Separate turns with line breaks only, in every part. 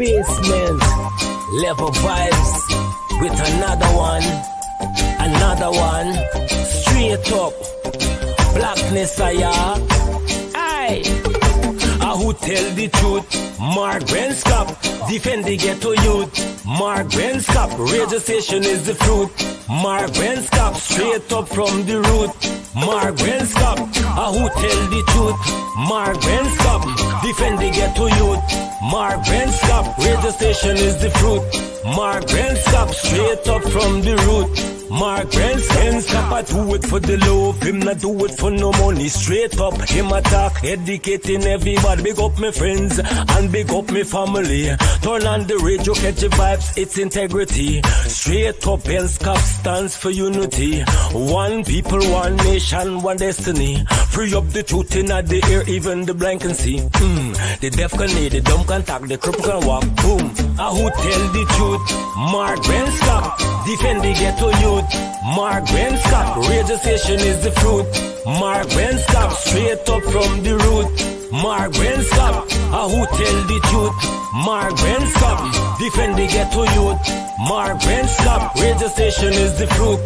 basement. Level vibes with another one. Straight up. Blackness, aye. Who tell the truth? Mark Benskop, defend the ghetto youth. Mark Benskop, radio station is the fruit. Mark Benskop, straight up from the root. Mark Benskop, who tell the truth? Mark Benskop, defend the ghetto youth. Mark Benskop, radio station is the fruit. Mark Benskop, straight up from the root. Mark Benskop, I do it for the love, him not do it for no money. Straight up, him attack, educating everybody. Big up my friends and big up my family. Turn on the radio, catch the vibes, it's integrity. Straight up, Benskop stands for unity. One people, one nation, one destiny. Free up the truth in the air, even the blind can see. The deaf can hear, the dumb can talk, the cripple can walk. Boom. Who tell the truth? Mark Benskop, defend the ghetto youth. Mark Benskop, radio station is the fruit. Mark Benskop, straight up from the root. Mark Benskop, who tell the truth? Mark Benskop, defend the ghetto youth. Mark Benskop, radio station is the fruit.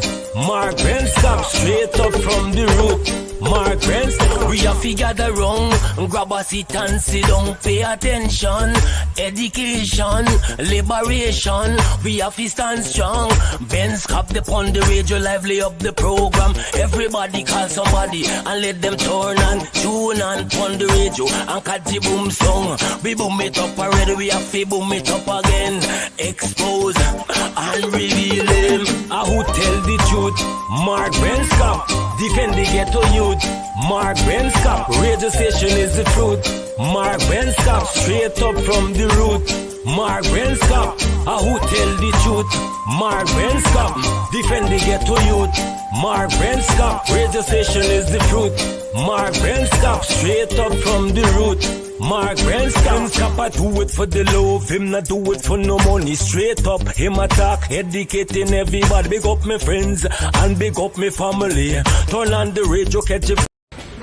Mark Benskop, straight up from the root. Mark Benskop, we have to gather wrong, grab a seat and sit down, pay attention. Education, liberation, we have to stand strong. Benskop upon the radio, lively up the program. Everybody call somebody and let them turn and tune and on the radio and catch the boom song. We boom it up already, we have to boom it up again. Expose and reveal him. Who tell the truth? Mark Benskop, defend the ghetto youth. Mark Benskop, radio station is the truth. Mark Benskop, straight up from the root. Mark Benskop, who tell the truth? Mark Benskop, defend the ghetto youth. Mark Benskop, radio station is the truth. Mark Benskop, straight up from the root. Mark Benskop, I do it for the love, him not do it for no money. Straight up, him attack, educating everybody. Big up my friends and big up my family. Turn on the radio, catch it.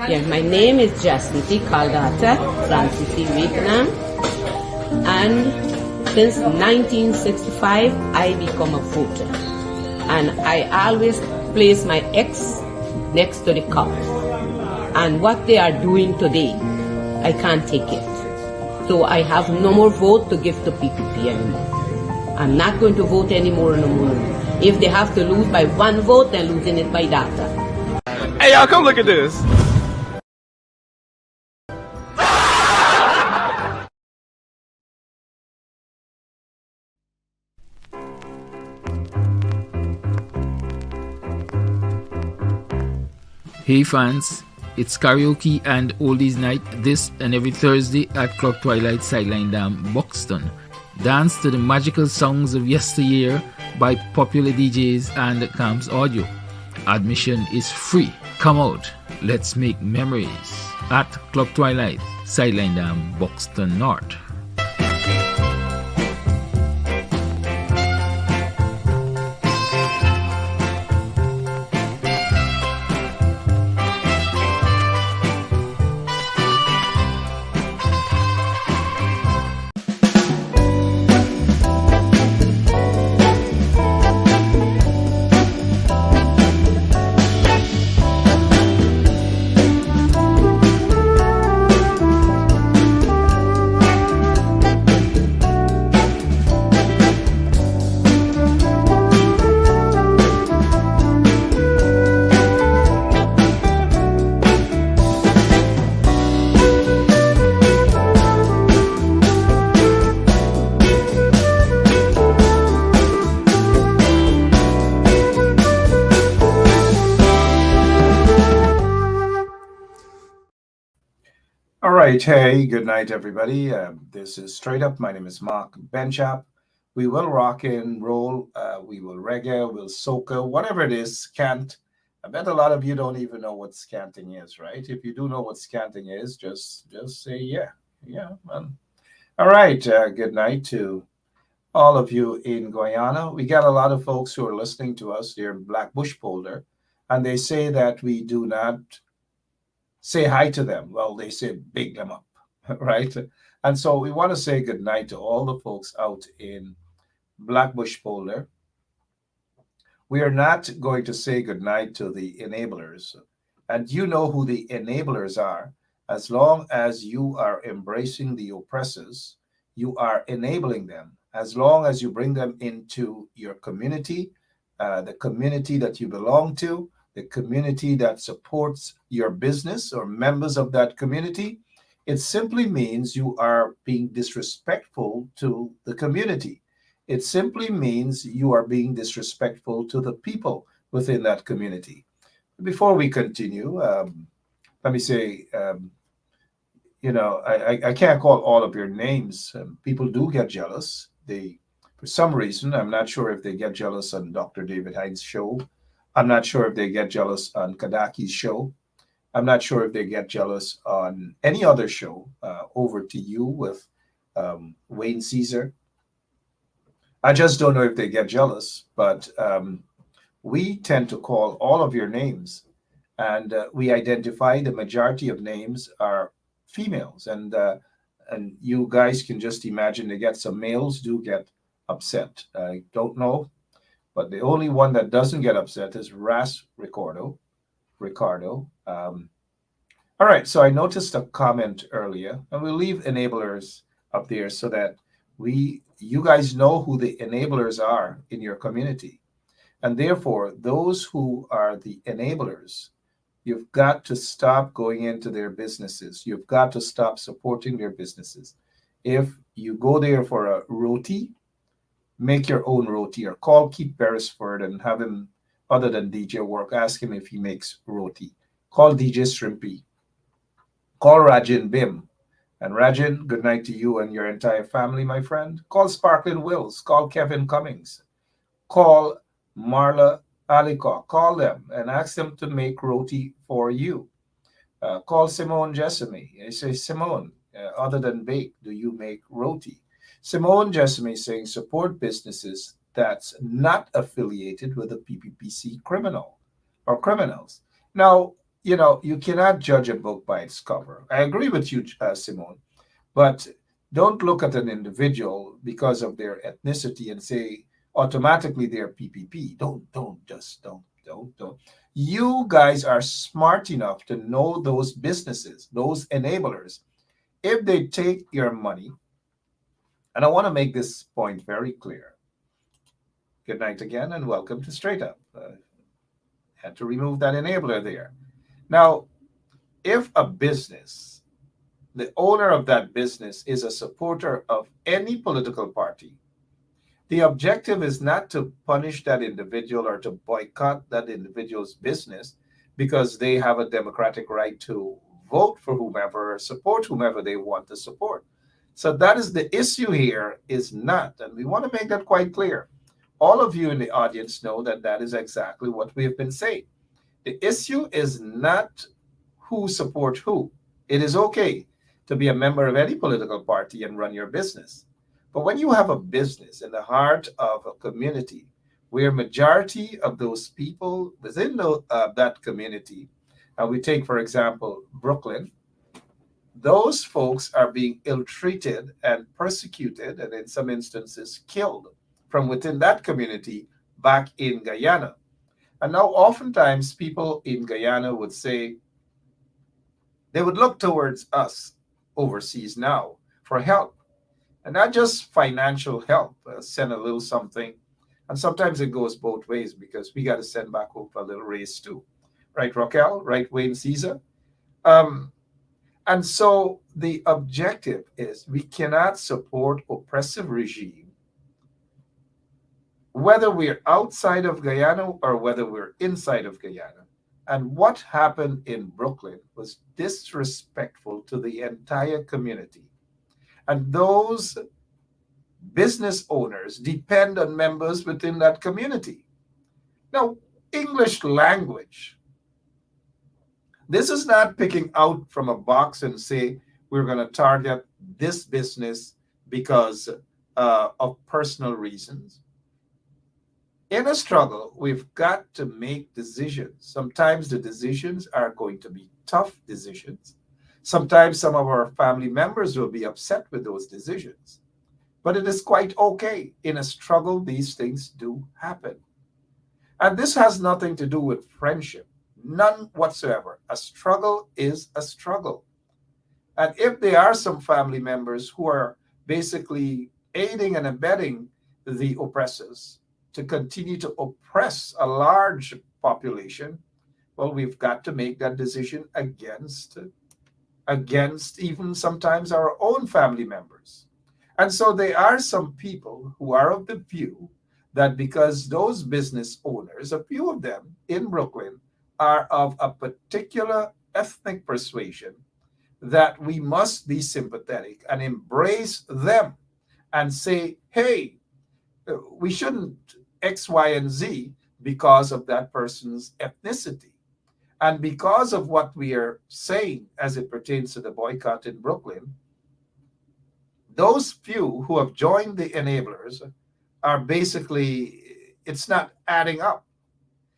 Yeah, my name is Jacinty Caldata Francis C. Wakenham, and since 1965 I become a voter, and I always place my ex next to the cop, and what they are doing today, I can't take it. So I have no more vote to give to PPP anymore. I'm not going to vote anymore no more. If they have to lose by one vote, they're losing it by data.
Hey y'all, come look at this.
Hey fans, it's karaoke and oldies night this and every Thursday at Clock Twilight Sideline Dam, Buxton. Dance to the magical songs of yesteryear by popular DJs and Camps Audio. Admission is free. Come out, let's make memories at Clock Twilight Sideline Dam, Buxton North.
Hey, good night, everybody. This is Straight Up. My name is Mark Benchap. We will rock and roll. We will reggae, we'll soca, whatever it is, scant. I bet a lot of you don't even know what scanting is, right? If you do know what scanting is, just say yeah. Yeah, man. All right. Good night to all of you in Guyana. We got a lot of folks who are listening to us here in Black Bush Polder, and they say that we do not say hi to them. Well, they say big them up. right? And so we want to say good night to all the folks out in Blackbush Polder. We are not going to say goodnight to the enablers. And you know who the enablers are. As long as you are embracing the oppressors, you are enabling them. As long as you bring them into your community, the community that you belong to, the community that supports your business or members of that community, it simply means you are being disrespectful to the community. It simply means you are being disrespectful to the people within that community. Before we continue, let me say, I can't call all of your names. People do get jealous. For some reason, I'm not sure if they get jealous on Dr. David Hines' show. I'm not sure if they get jealous on Kadaki's show. I'm not sure if they get jealous on any other show. Over to you with Wayne Caesar. I just don't know if they get jealous, but we tend to call all of your names, and we identify the majority of names are females, and you guys can just imagine they get some males do get upset. I don't know, but the only one that doesn't get upset is Ras Ricardo. Ricardo. All right, so I noticed a comment earlier, and we'll leave enablers up there so that you guys know who the enablers are in your community. And therefore, those who are the enablers, you've got to stop going into their businesses. You've got to stop supporting their businesses. If you go there for a roti, make your own roti, or call Keith Beresford and have him, other than DJ Work, ask him if he makes roti. Call DJ Shrimpy. Call Rajin Bim. And Rajin, good night to you and your entire family, my friend. Call Sparkling Wills. Call Kevin Cummings. Call Marla Alicock. Call them and ask them to make roti for you. Call Simone Jessamy. I say, Simone, other than bake, do you make roti? Simone Jessamy is saying support businesses that's not affiliated with a PPPC criminal or criminals. Now, you cannot judge a book by its cover. I agree with you, Simone, but don't look at an individual because of their ethnicity and say automatically they're PPP. Don't. You guys are smart enough to know those businesses, those enablers. If they take your money, and I want to make this point very clear. Good night again, and welcome to Straight Up. Had to remove that enabler there. Now, if a business, the owner of that business is a supporter of any political party, the objective is not to punish that individual or to boycott that individual's business because they have a democratic right to vote for whomever or support whomever they want to support. So that is the issue here is not, and we want to make that quite clear. All of you in the audience know that that is exactly what we have been saying. The issue is not who supports who. It is okay to be a member of any political party and run your business. But when you have a business in the heart of a community where majority of those people within that community, and we take, for example, Brooklyn, those folks are being ill-treated and persecuted and in some instances killed from within that community back in Guyana. And now oftentimes people in Guyana would say, they would look towards us overseas now for help. And not just financial help, send a little something. And sometimes it goes both ways because we got to send back home for a little raise too. Right, Raquel? Right, Wayne Caesar? And so the objective is we cannot support oppressive regime whether we're outside of Guyana or whether we're inside of Guyana. And what happened in Brooklyn was disrespectful to the entire community. And those business owners depend on members within that community. Now, English language. This is not picking out from a box and say, we're going to target this business because of personal reasons. In a struggle, we've got to make decisions. Sometimes the decisions are going to be tough decisions. Sometimes some of our family members will be upset with those decisions, but it is quite okay. In a struggle, these things do happen. And this has nothing to do with friendship, none whatsoever. A struggle is a struggle. And if there are some family members who are basically aiding and abetting the oppressors to continue to oppress a large population, well, we've got to make that decision against even sometimes our own family members. And so there are some people who are of the view that because those business owners, a few of them in Brooklyn, are of a particular ethnic persuasion, that we must be sympathetic and embrace them and say, hey, we shouldn't X, Y, and Z because of that person's ethnicity. And because of what we are saying as it pertains to the boycott in Brooklyn, those few who have joined the enablers are basically, it's not adding up.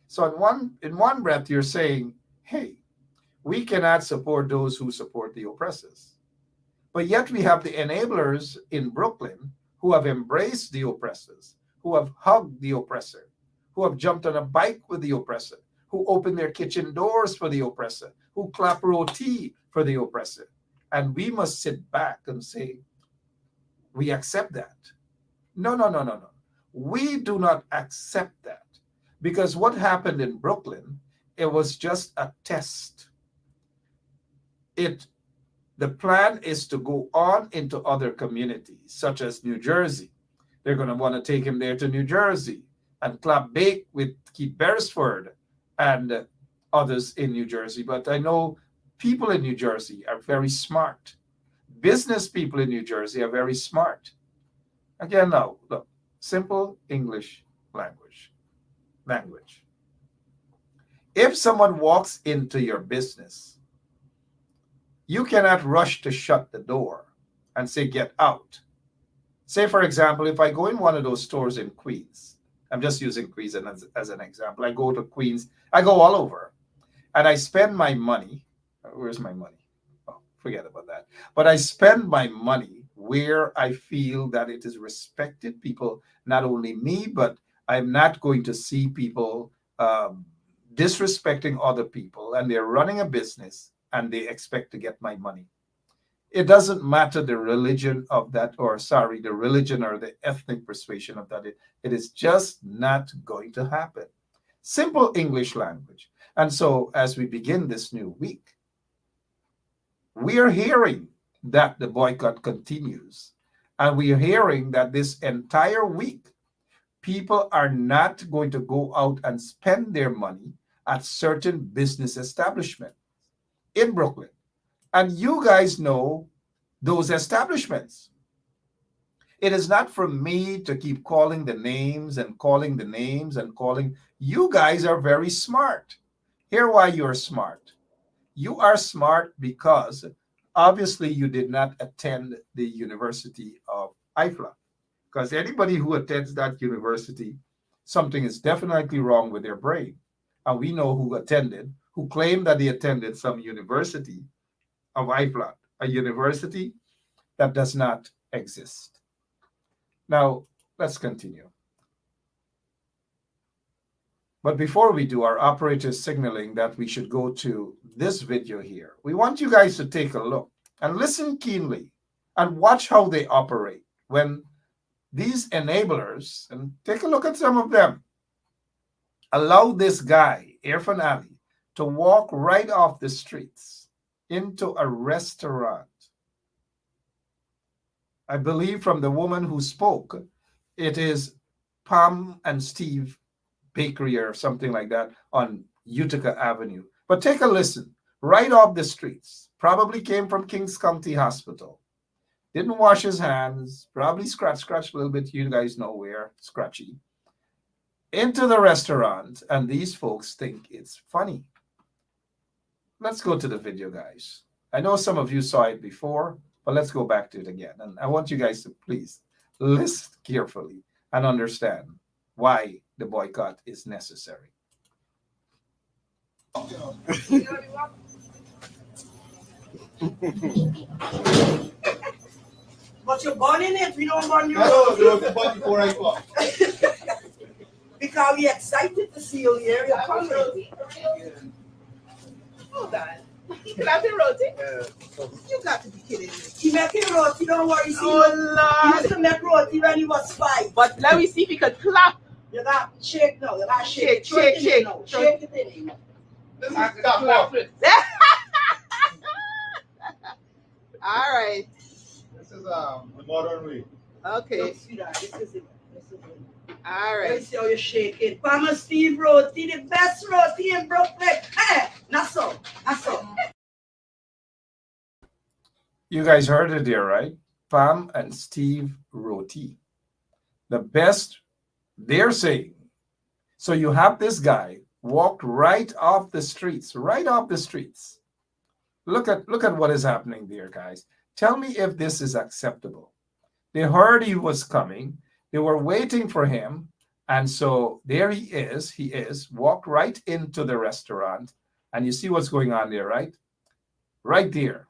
So in one breath, you're saying, hey, we cannot support those who support the oppressors. But yet we have the enablers in Brooklyn who have embraced the oppressors, who have hugged the oppressor, who have jumped on a bike with the oppressor, who open their kitchen doors for the oppressor, who clap roti for the oppressor. And we must sit back and say, we accept that. No, no, no, no, no. We do not accept that. Because what happened in Brooklyn, it was just a test. The plan is to go on into other communities, such as New Jersey. They're going to want to take him there to New Jersey and clap bake with Keith Beresford and others in New Jersey. But I know people in New Jersey are very smart. Business people in New Jersey are very smart. Again, now, look, simple English language. If someone walks into your business, you cannot rush to shut the door and say, get out. Say, for example, if I go in one of those stores in Queens, I'm just using Queens as an example. I go to Queens, I go all over, and I spend my money. Where's my money? Oh, forget about that. But I spend my money where I feel that it is respected. People, not only me, but I'm not going to see people disrespecting other people, and they're running a business and they expect to get my money. It doesn't matter the religion of that, the religion or the ethnic persuasion of that. It is just not going to happen. Simple English language. And so as we begin this new week, we are hearing that the boycott continues. And we are hearing that this entire week, people are not going to go out and spend their money at certain business establishments in Brooklyn. And you guys know those establishments. It is not for me to keep calling the names and calling the names and calling. You guys are very smart. Here why you're smart. You are smart because obviously you did not attend the University of IFLA. Because anybody who attends that university, something is definitely wrong with their brain. And we know who claimed that they attended some university of IFLA, a university that does not exist. Now, let's continue. But before we do, our operator is signaling that we should go to this video here. We want you guys to take a look and listen keenly and watch how they operate when these enablers, and take a look at some of them, allow this guy, Irfan Ali, to walk right off the streets into a restaurant. I believe from the woman who spoke, it is Pam and Steve Bakery or something like that on Utica Avenue. But take a listen, right off the streets, probably came from Kings County Hospital. Didn't wash his hands, probably scratched a little bit, you guys know where, scratchy. Into the restaurant, and these folks think it's funny. Let's go to the video, guys. I know some of you saw it before, but let's go back to it again. And I want you guys to please listen carefully and understand why the boycott is necessary.
But you're born in it, we don't burn you.
No, there was a bunch before I come.
Because we're excited to see you here. You're coming.
Hold on. Can I be roti?
Yeah.
You got to be kidding me.
He making roti, don't worry. See,
Oh,
he
Lord.
used to make roti when he was 5.
But let me see if he could clap.
You got shake now. You got shake.
Shake, shake,
Now.
shake.
Shake it in.
This is clap.
All right.
This is the modern way.
Okay.
Look, sweetheart, this is it.
All
Let me
right.
see how you shake it. Palmer Steve roti, the best roti in Brooklyn. Hey, not so. Not so.
You guys heard it there, right? Pam and Steve Roti. The best, they're saying. So you have this guy walked right off the streets, right off the streets. Look at what is happening there, guys. Tell me if this is acceptable. They heard he was coming. They were waiting for him. And so there he is, walked right into the restaurant. And you see what's going on there, right? Right there.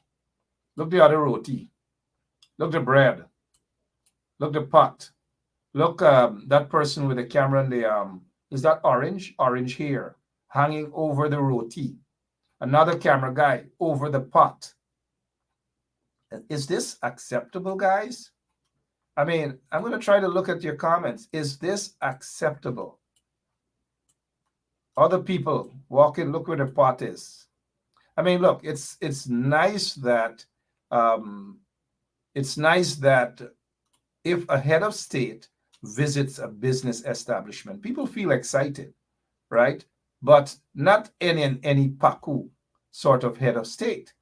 Look the other roti. Look the bread. Look the pot. Look that person with the camera and the is that orange hair hanging over the roti. Another camera guy over the pot. Is this acceptable, guys? I mean, I'm going to try to look at your comments. Is this acceptable? Other people walking, look where the pot is. I mean, look, it's nice that if a head of state visits a business establishment, people feel excited, right? But not any Paku sort of head of state.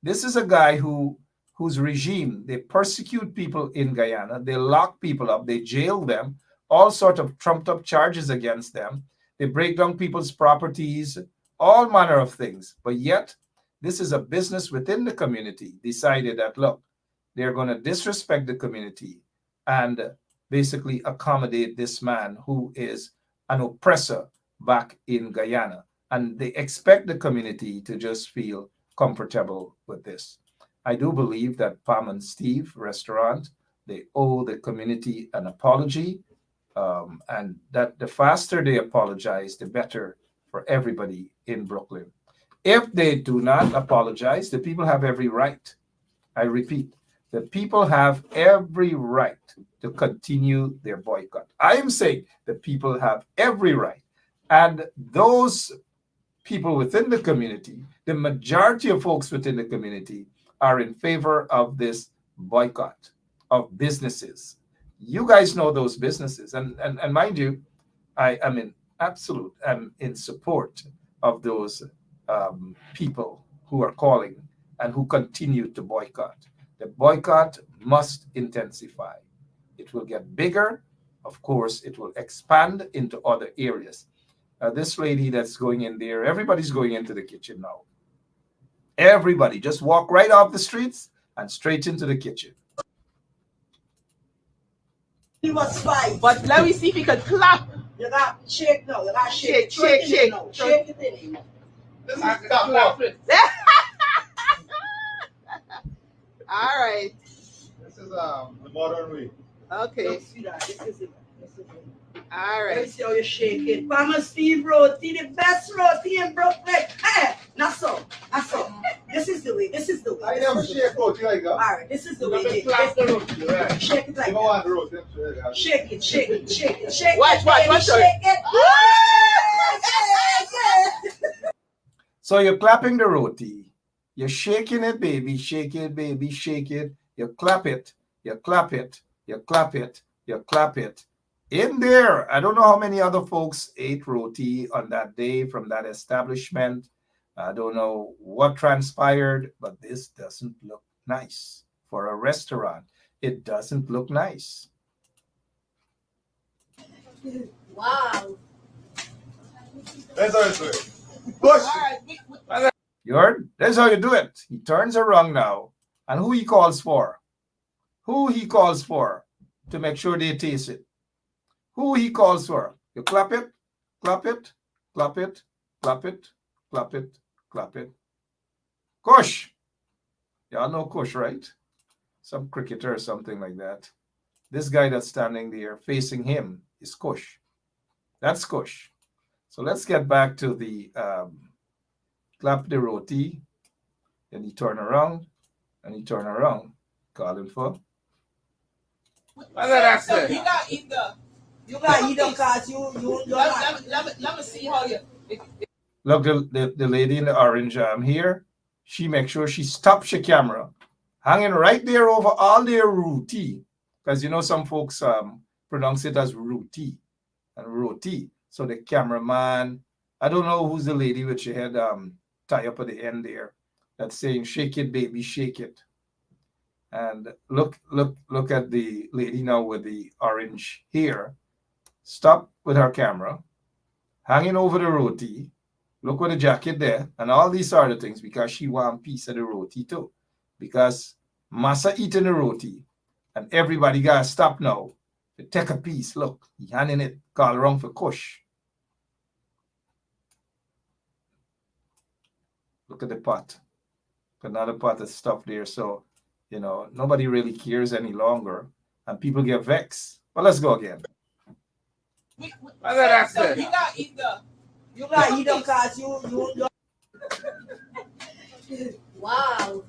This is a guy whose regime, they persecute people in Guyana, they lock people up, they jail them, all sort of trumped up charges against them. They break down people's properties, all manner of things. But yet, this is a business within the community decided that, look, they're going to disrespect the community and basically accommodate this man who is an oppressor back in Guyana. And they expect the community to just feel comfortable with this. I do believe that Pam and Steve restaurant, they owe the community an apology, and that the faster they apologize, the better for everybody in Brooklyn. If they do not apologize, the people have every right. I repeat, the people have every right to continue their boycott. I am saying the people have every right. And those people within the community, the majority of folks within the community, are in favor of this boycott of businesses. You guys know those businesses. And mind you, I am in support of those people who are calling and who continue to boycott. The boycott must intensify. It will get bigger. Of course, it will expand into other areas. This lady that's going in there, everybody's going into the kitchen now. Everybody just walk right off the streets and straight into the kitchen.
He was 5.
But let me see if he could clap.
You got shake now. You got shake.
Shake, shake.
Now. Shake it in.
This is clap.
All right.
This is the modern way.
Okay.
Look, sweetheart, this is it.
All
Let me
right.
see how you shake it. Palmer Steve roti, the best roti in Brooklyn. Hey, not so. Not so. This is the way. This is the way.
I never shake roti like that.
All right, this is the way.
You clap the roti, right?
Shake it like
You don't want the roti.
that. Shake it, shake it, shake it, shake
Watch,
it.
watch,
baby,
watch,
shake it. Yeah.
So you're clapping the roti. You're shaking it, baby. Shake it, baby. Shake it. You clap it. You clap it. You clap it. You clap it. In there, I don't know how many other folks ate roti on that day from that establishment. I don't know what transpired, but this doesn't look nice for a restaurant. It doesn't look nice.
Wow.
That's how you do it. Push.
You heard? That's how you do it. He turns around now. And who he calls for? Who he calls for to make sure they taste it? Who he calls for? You clap it, clap it, clap it, clap it, clap it, clap it. Gosh. Y'all know Kush, right? Some cricketer or something like that. This guy that's standing there facing him is Kush. That's Kush. So let's get back to the clap the roti. Then he turn around and he turn around, calling for.
What did I say? You got either.
You got either cause you
Let me see how you.
Look, the lady in the orange here, she makes sure she stops your camera, hanging right there over all their roti. Because you know some folks pronounce it as roti and roti. So the cameraman, I don't know who's the lady with your head tie up at the end there, that's saying shake it, baby, shake it. And look at the lady now with the orange hair. Stop with her camera, hanging over the roti. Look with the jacket there, and all these are the things because she want a piece of the roti too. Because Massa eating the roti, and everybody gotta stop now to take a piece. Look, he handing it, call around for Kush. Look at the pot. Another pot of stuff there. So, you know, nobody really cares any longer, and people get vexed. But let's go again.
What did I say? You got either.
You got either cause you
Wow.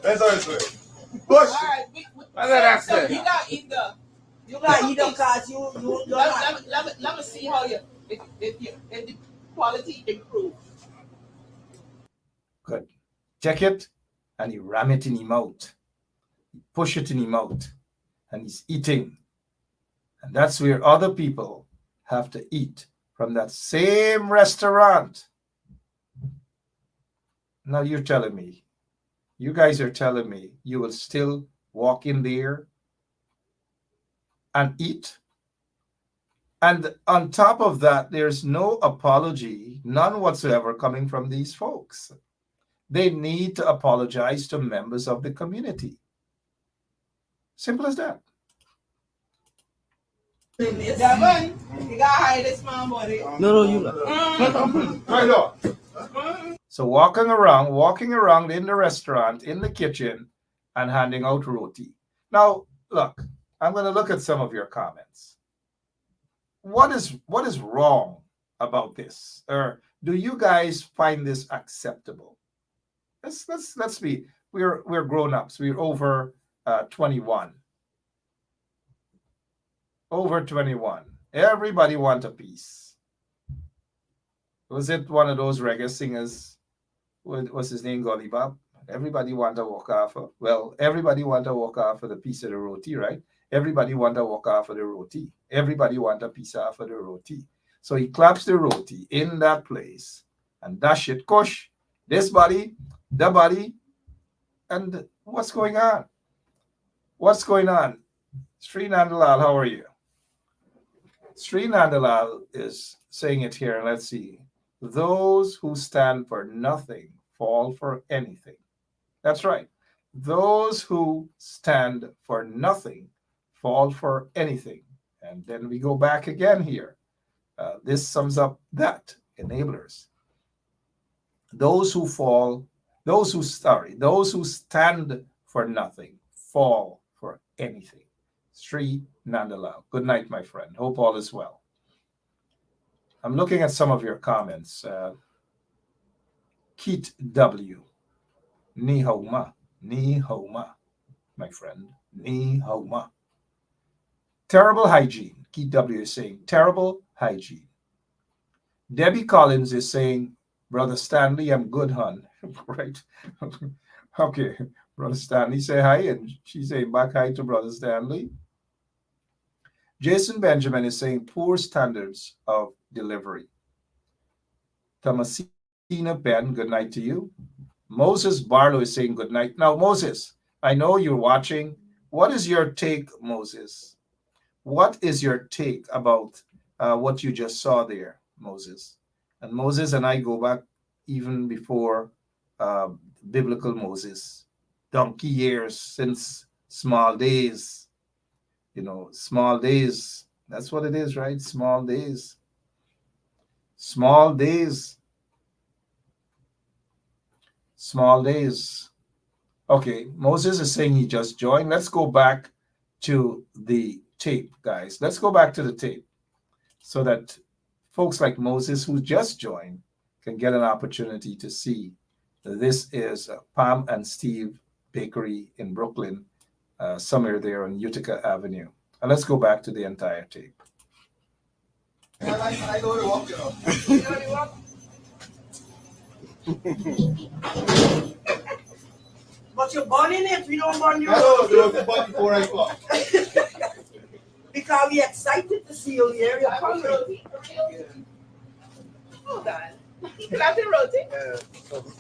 That's all it's way.
All right. What did I say? You got either.
you got either cause you
Let me see how you. If the quality improves.
Good. Check it, and he ram it in his mouth. He push it in his mouth, and he's eating. And that's where other people have to eat from that same restaurant. Now you're telling me, you guys are telling me you will still walk in there and eat? And on top of that, there's no apology, none whatsoever, coming from these folks. They need to apologize to members of the community. Simple as that.
Devin, you got to hide this man, buddy.
No, you not.
Right up.
So walking around in the restaurant, in the kitchen, and handing out roti. Now, look, I'm going to look at some of your comments. What is wrong about this? Or do you guys find this acceptable? Let's be. We're grown-ups. We're over 21. Over 21. Everybody want a piece. Was it one of those reggae singers? What's his name? Golly Bob. Everybody want to walk off. Well, everybody want to walk off of the piece of the roti, right? Everybody want to walk off of the roti. Everybody want a piece off of the roti. So he claps the roti in that place and dash it, Kush, this body, the body, and what's going on? What's going on? Sri Nandalal, how are you? Sri Nandalal is saying it here. Let's see. Those who stand for nothing fall for anything. That's right. Those who stand for nothing fall for anything. And then we go back again here. This sums up that enablers. Those who stand for nothing fall for anything. Sri Nandalal. Good night, my friend. Hope all is well. I'm looking at some of your comments. Keat W. Ni hauma. Ni hauma, my friend. Ni hauma. Terrible hygiene. Keat W is saying terrible hygiene. Debbie Collins is saying, Brother Stanley, I'm good, hon. Right. Okay. Brother Stanley, say hi. And she's saying back hi to Brother Stanley. Jason Benjamin is saying poor standards of delivery. Thomasina Ben, good night to you. Moses Barlow is saying good night. Now, Moses, I know you're watching. What is your take, Moses? What is your take about what you just saw there, Moses? And Moses and I go back even before biblical Moses, donkey years, since small days. You know, small days. That's what it is, right? Small days. Small days. Small days. Okay, Moses is saying he just joined. Let's go back to the tape, guys. Let's go back to the tape so that folks like Moses who just joined can get an opportunity to see. This is Pam and Steve Bakery in Brooklyn, somewhere there on Utica Avenue. And let's go back to the entire tape.
I know you walk, you know.
You know the walk? But you're born in it, we don't burn you.
I know, there was a button before I come.
Because we're excited to see you here. You're coming.
Hold on. You got the roti?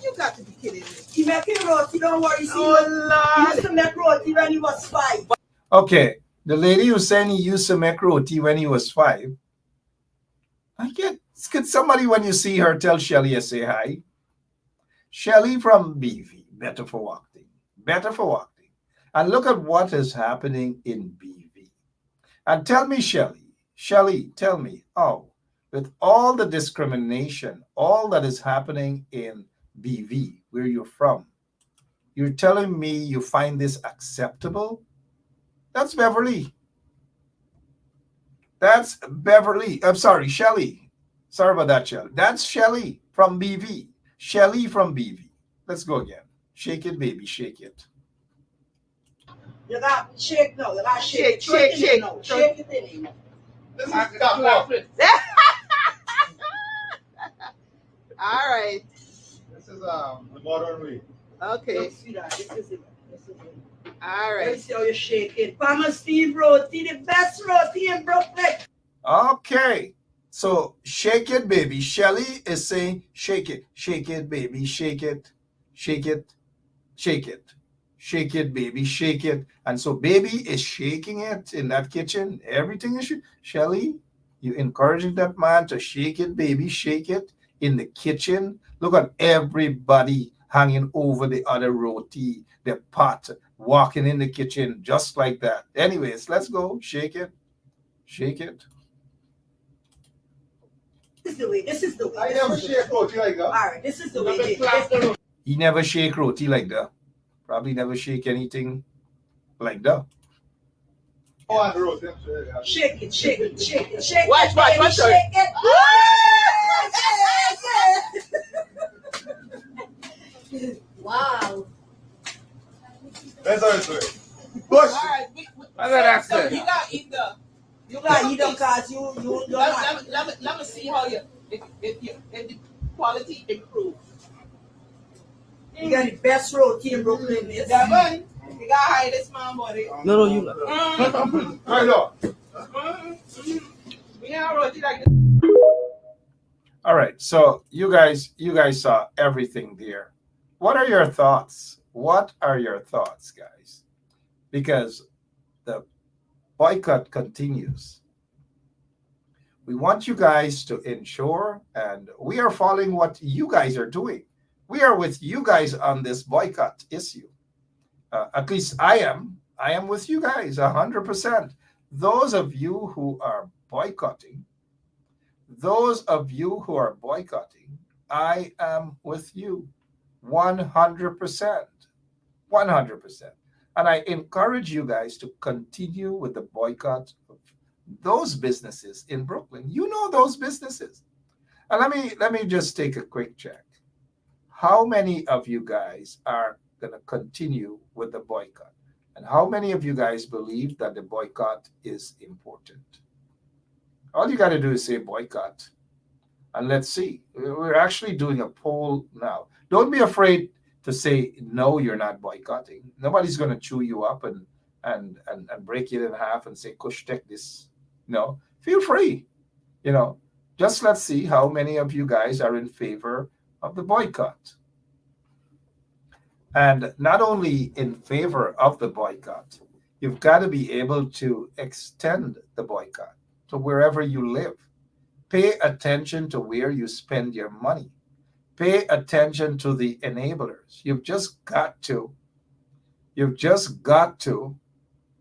You got to be kidding me.
He making roti, don't worry. See,
Oh,
he
Lord.
used to make roti when he was 5.
Okay, the lady who's saying he used to make roti when he was 5. Could somebody, when you see her, tell Shelly I say hi? Shelly from BV, better for walking. Better for walking. And look at what is happening in BV. And tell me, Shelly, tell me, with all the discrimination, all that is happening in BV, where you're from, you're telling me you find this acceptable? That's Beverly. That's Beverly. I'm sorry, Shelly. Sorry about that, Shelly. That's Shelly from BV. Shelly from BV. Let's go again. Shake it, baby, shake it.
You got shake now. You got shake.
Shake.
No. Shake it in.
This is top.
All right.
This is the modern way.
Okay.
See that? This is it.
All right.
Let's see how you shake it. Palmer Steve roti, the best roti in Brooklyn.
Okay. So shake it, baby. Shelly is saying shake it, baby, shake it, shake it, shake it, shake it, baby, shake it. And so baby is shaking it in that kitchen. Everything is Shelly, you encouraging that man to shake it, baby, shake it in the kitchen. Look at everybody hanging over the other roti, the pot, walking in the kitchen just like that. Anyways, let's go. Shake it, shake it.
This is the way.
I never shake roti like that.
All right, this is the way.
He never shake roti like that. Probably never shake anything like that.
Oh, and the roti.
Shake it.
Watch,
baby, shake it. Wow.
That's how it's doing.
All
Push.
right.
How's that
So
accent?
you got to eat the.
You got eat them because you
Let me see how if the quality improves.
You got the best roti in Brooklyn. Yes.
Devon, you got to hide this man body.
No, you.
Right up.
We have roti like this.
All right. So you guys saw everything there. What are your thoughts? What are your thoughts, guys? Because the boycott continues. We want you guys to ensure, and we are following what you guys are doing. We are with you guys on this boycott issue. At least I am. I am with you guys 100%. Those of you who are boycotting, I am with you 100%. 100%. And I encourage you guys to continue with the boycott of those businesses in Brooklyn. You know those businesses. And let me just take a quick check. How many of you guys are going to continue with the boycott? And how many of you guys believe that the boycott is important? All you got to do is say boycott. And let's see. We're actually doing a poll now. Don't be afraid to say, no, you're not boycotting. Nobody's going to chew you up and break it in half and say, Kush, take this. No, feel free. Just let's see how many of you guys are in favor of the boycott. And not only in favor of the boycott, you've got to be able to extend the boycott to wherever you live. Pay attention to where you spend your money. Pay attention to the enablers. You've just got to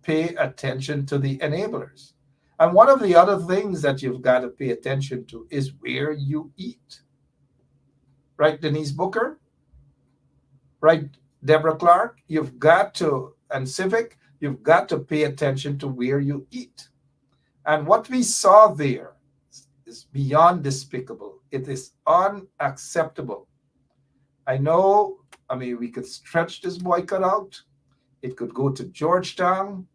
pay attention to the enablers. And one of the other things that you've got to pay attention to is where you eat. Right, Denise Booker? Right, Deborah Clark? You've got to, and Civic, you've got to pay attention to where you eat. And what we saw there is beyond despicable. It is unacceptable. I know, we could stretch this boycott out. It could go to Georgetown,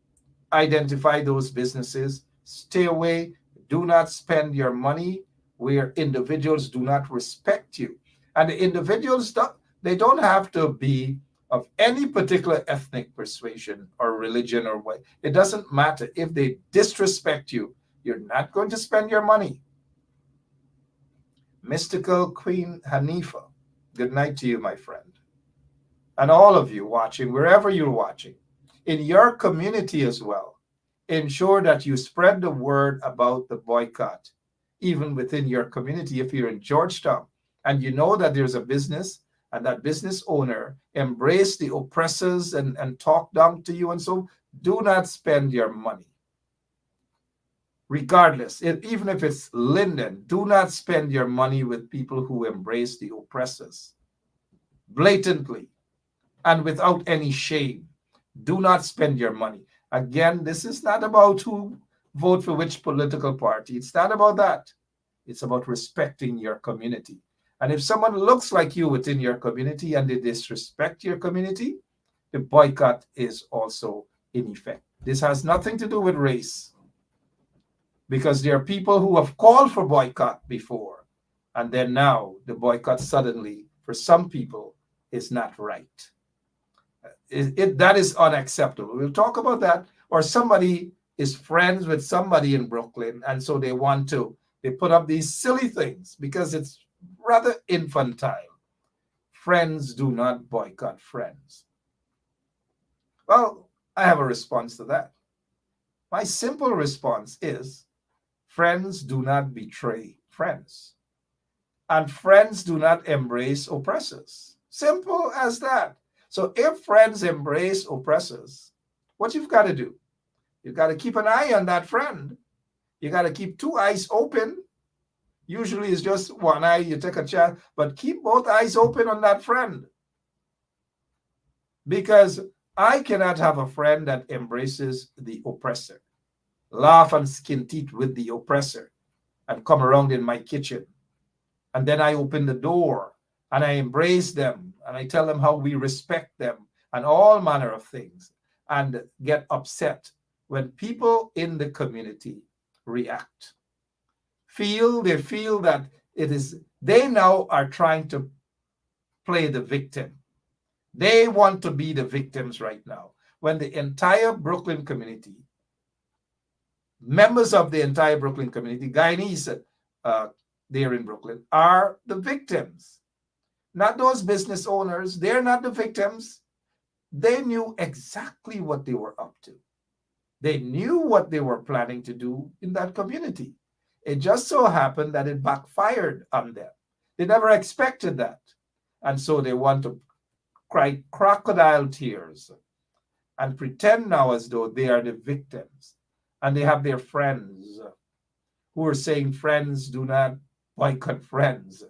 identify those businesses, stay away, do not spend your money where individuals do not respect you. And the individuals, they don't have to be of any particular ethnic persuasion or religion or what. It doesn't matter. If they disrespect you, you're not going to spend your money. Mystical Queen Hanifa, good night to you, my friend. And all of you watching, wherever you're watching, in your community as well, ensure that you spread the word about the boycott, even within your community. If you're in Georgetown and you know that there's a business and that business owner embrace the oppressors and talk down to you and so, do not spend your money. Regardless, even if it's Linden, do not spend your money with people who embrace the oppressors. Blatantly and without any shame. Do not spend your money. Again, this is not about who vote for which political party. It's not about that. It's about respecting your community. And if someone looks like you within your community and they disrespect your community, the boycott is also in effect. This has nothing to do with race, because there are people who have called for boycott before, and then now the boycott suddenly, for some people, is not right. That is unacceptable. We'll talk about that. Or somebody is friends with somebody in Brooklyn, and so they put up these silly things because it's rather infantile. Friends do not boycott friends. Well, I have a response to that. My simple response is, friends do not betray friends. And friends do not embrace oppressors. Simple as that. So if friends embrace oppressors, what you've got to do, you've got to keep an eye on that friend. You got to keep two eyes open. Usually it's just one eye, you take a chance, but keep both eyes open on that friend. Because I cannot have a friend that embraces the oppressor, laugh and skin teeth with the oppressor, and come around in my kitchen. And then I open the door and I embrace them and I tell them how we respect them and all manner of things, and get upset when people in the community react. They feel that they now are trying to play the victim. They want to be the victims right now, when the entire Brooklyn community, members of the entire Brooklyn community, Guyanese there in Brooklyn, are the victims. Not those business owners. They're not the victims. They knew exactly what they were up to. They knew what they were planning to do in that community. It just so happened that it backfired on them. They never expected that. And so they want to cry crocodile tears and pretend now as though they are the victims. And they have their friends who are saying friends do not boycott friends.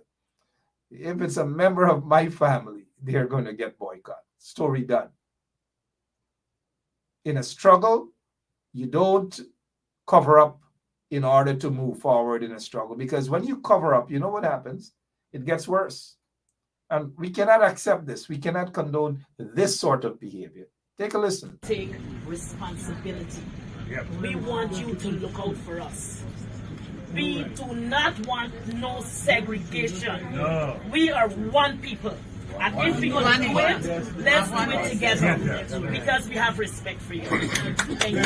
If it's a member of my family, they're going to get boycott. Story done. In a struggle, you don't cover up in order to move forward in a struggle. Because when you cover up, you know what happens? It gets worse. And we cannot accept this. We cannot condone this sort of behavior. Take a listen.
Take responsibility. We want you to look out for us. We do not want no segregation. No. We are one people. And if we're going to do it, let's do it together, because we have respect for you. Thank you.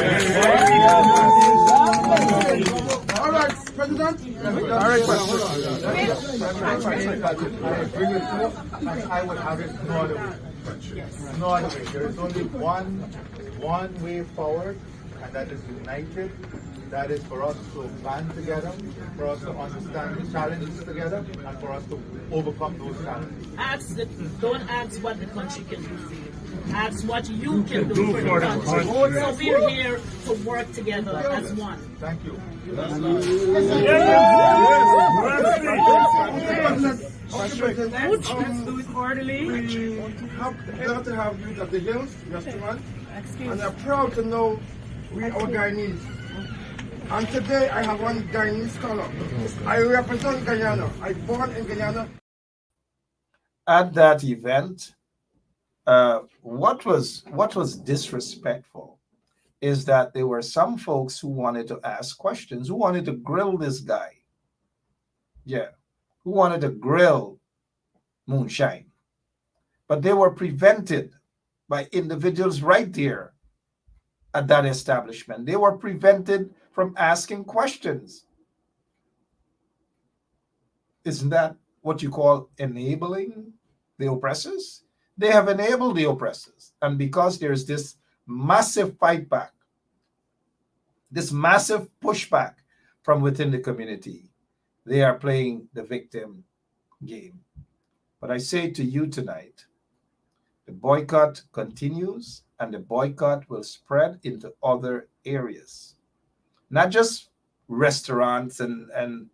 All right, President. All right, I would have it no other way. No other way. There is only one way forward, and that is united. That is for us to band together, for us to understand the challenges together, and for us to overcome those challenges.
Don't ask what the country can do for you. Ask what you can do for the country. So we're here to work together as one.
Thank you. That's right.
Let's do it orderly.
We glad to have you at the Hills restaurant, and I'm proud to know we are Guyanese. And today I have one Guyanese scholar. I represent Guyana. I born in Guyana.
At that event, what was disrespectful is that there were some folks who wanted to ask questions, who wanted to grill this guy. Yeah, who wanted to grill Moonshine. But they were prevented by individuals right there at that establishment. They were prevented from asking questions. Isn't that what you call enabling the oppressors? They have enabled the oppressors. And because there's this massive fight back, this massive pushback from within the community, they are playing the victim game. But I say to you tonight, the boycott continues, and the boycott will spread into other areas. Not just restaurants and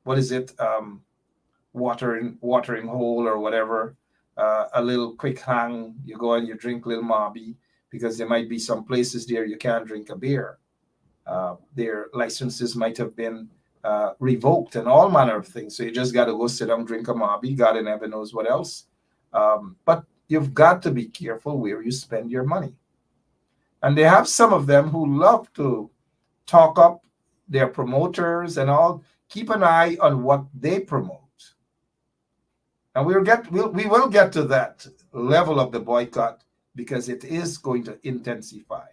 what is it, watering hole or whatever, a little quick hang, you go and you drink little mobby, because there might be some places there you can't drink a beer. Their licenses might have been revoked and all manner of things. So you just got to go sit down, drink a mobby. God in heaven knows what else. But you've got to be careful where you spend your money. And they have some of them who love to talk up their promoters and all. Keep an eye on what they promote. And we will get to that level of the boycott, because it is going to intensify.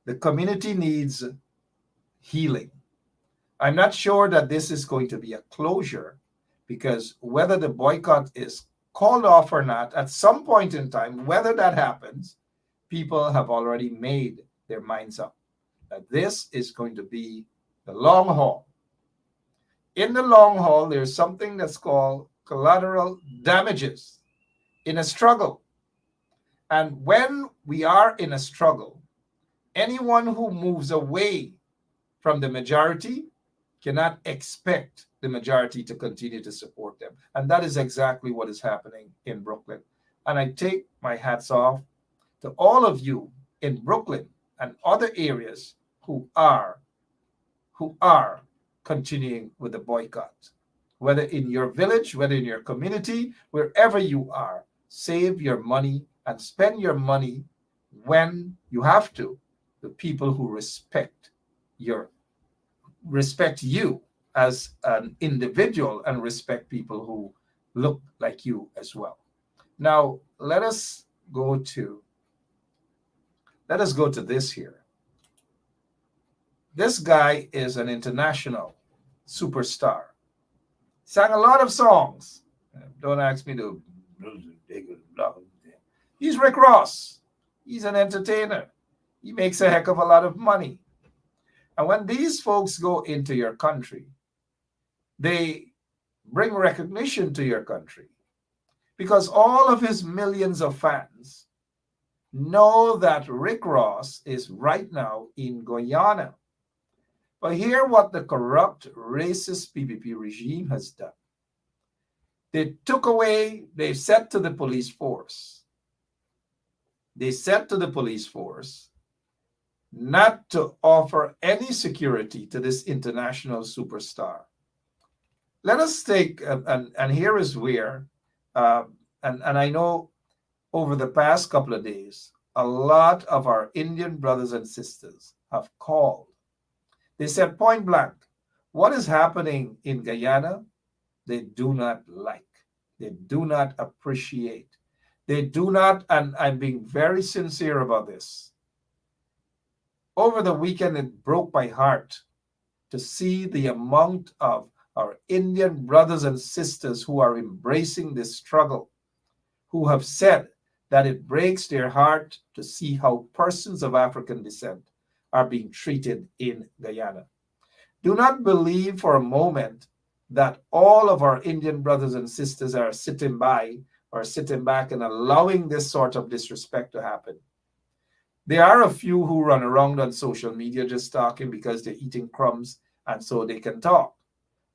The community needs healing. I'm not sure that this is going to be a closure, because whether the boycott is called off or not, at some point in time, whether that happens, people have already made their minds up that this is going to be the long haul. In the long haul, there's something that's called collateral damages in a struggle. And when we are in a struggle, anyone who moves away from the majority cannot expect the majority to continue to support them. And that is exactly what is happening in Brooklyn. And I take my hats off to all of you in Brooklyn and other areas who are continuing with the boycott. Whether in your village, whether in your community, wherever you are, save your money and spend your money when you have to. The people who respect you as an individual and respect people who look like you as well. Now, let us go to this here. This guy is an international superstar. Sang a lot of songs. Don't ask me to. He's Rick Ross. He's an entertainer. He makes a heck of a lot of money. And when these folks go into your country, they bring recognition to your country, because all of his millions of fans know that Rick Ross is right now in Guyana. But hear what the corrupt, racist PPP regime has done. They said to the police force not to offer any security to this international superstar. Let us take, and here is where, and I know over the past couple of days, a lot of our Indian brothers and sisters have called. They said point blank, what is happening in Guyana, they do not like. They do not appreciate. They do not, and I'm being very sincere about this. Over the weekend, it broke my heart to see the amount of our Indian brothers and sisters who are embracing this struggle, who have said that it breaks their heart to see how persons of African descent are being treated in Guyana. Do not believe for a moment that all of our Indian brothers and sisters are sitting back and allowing this sort of disrespect to happen. There are a few who run around on social media just talking because they're eating crumbs and so they can talk.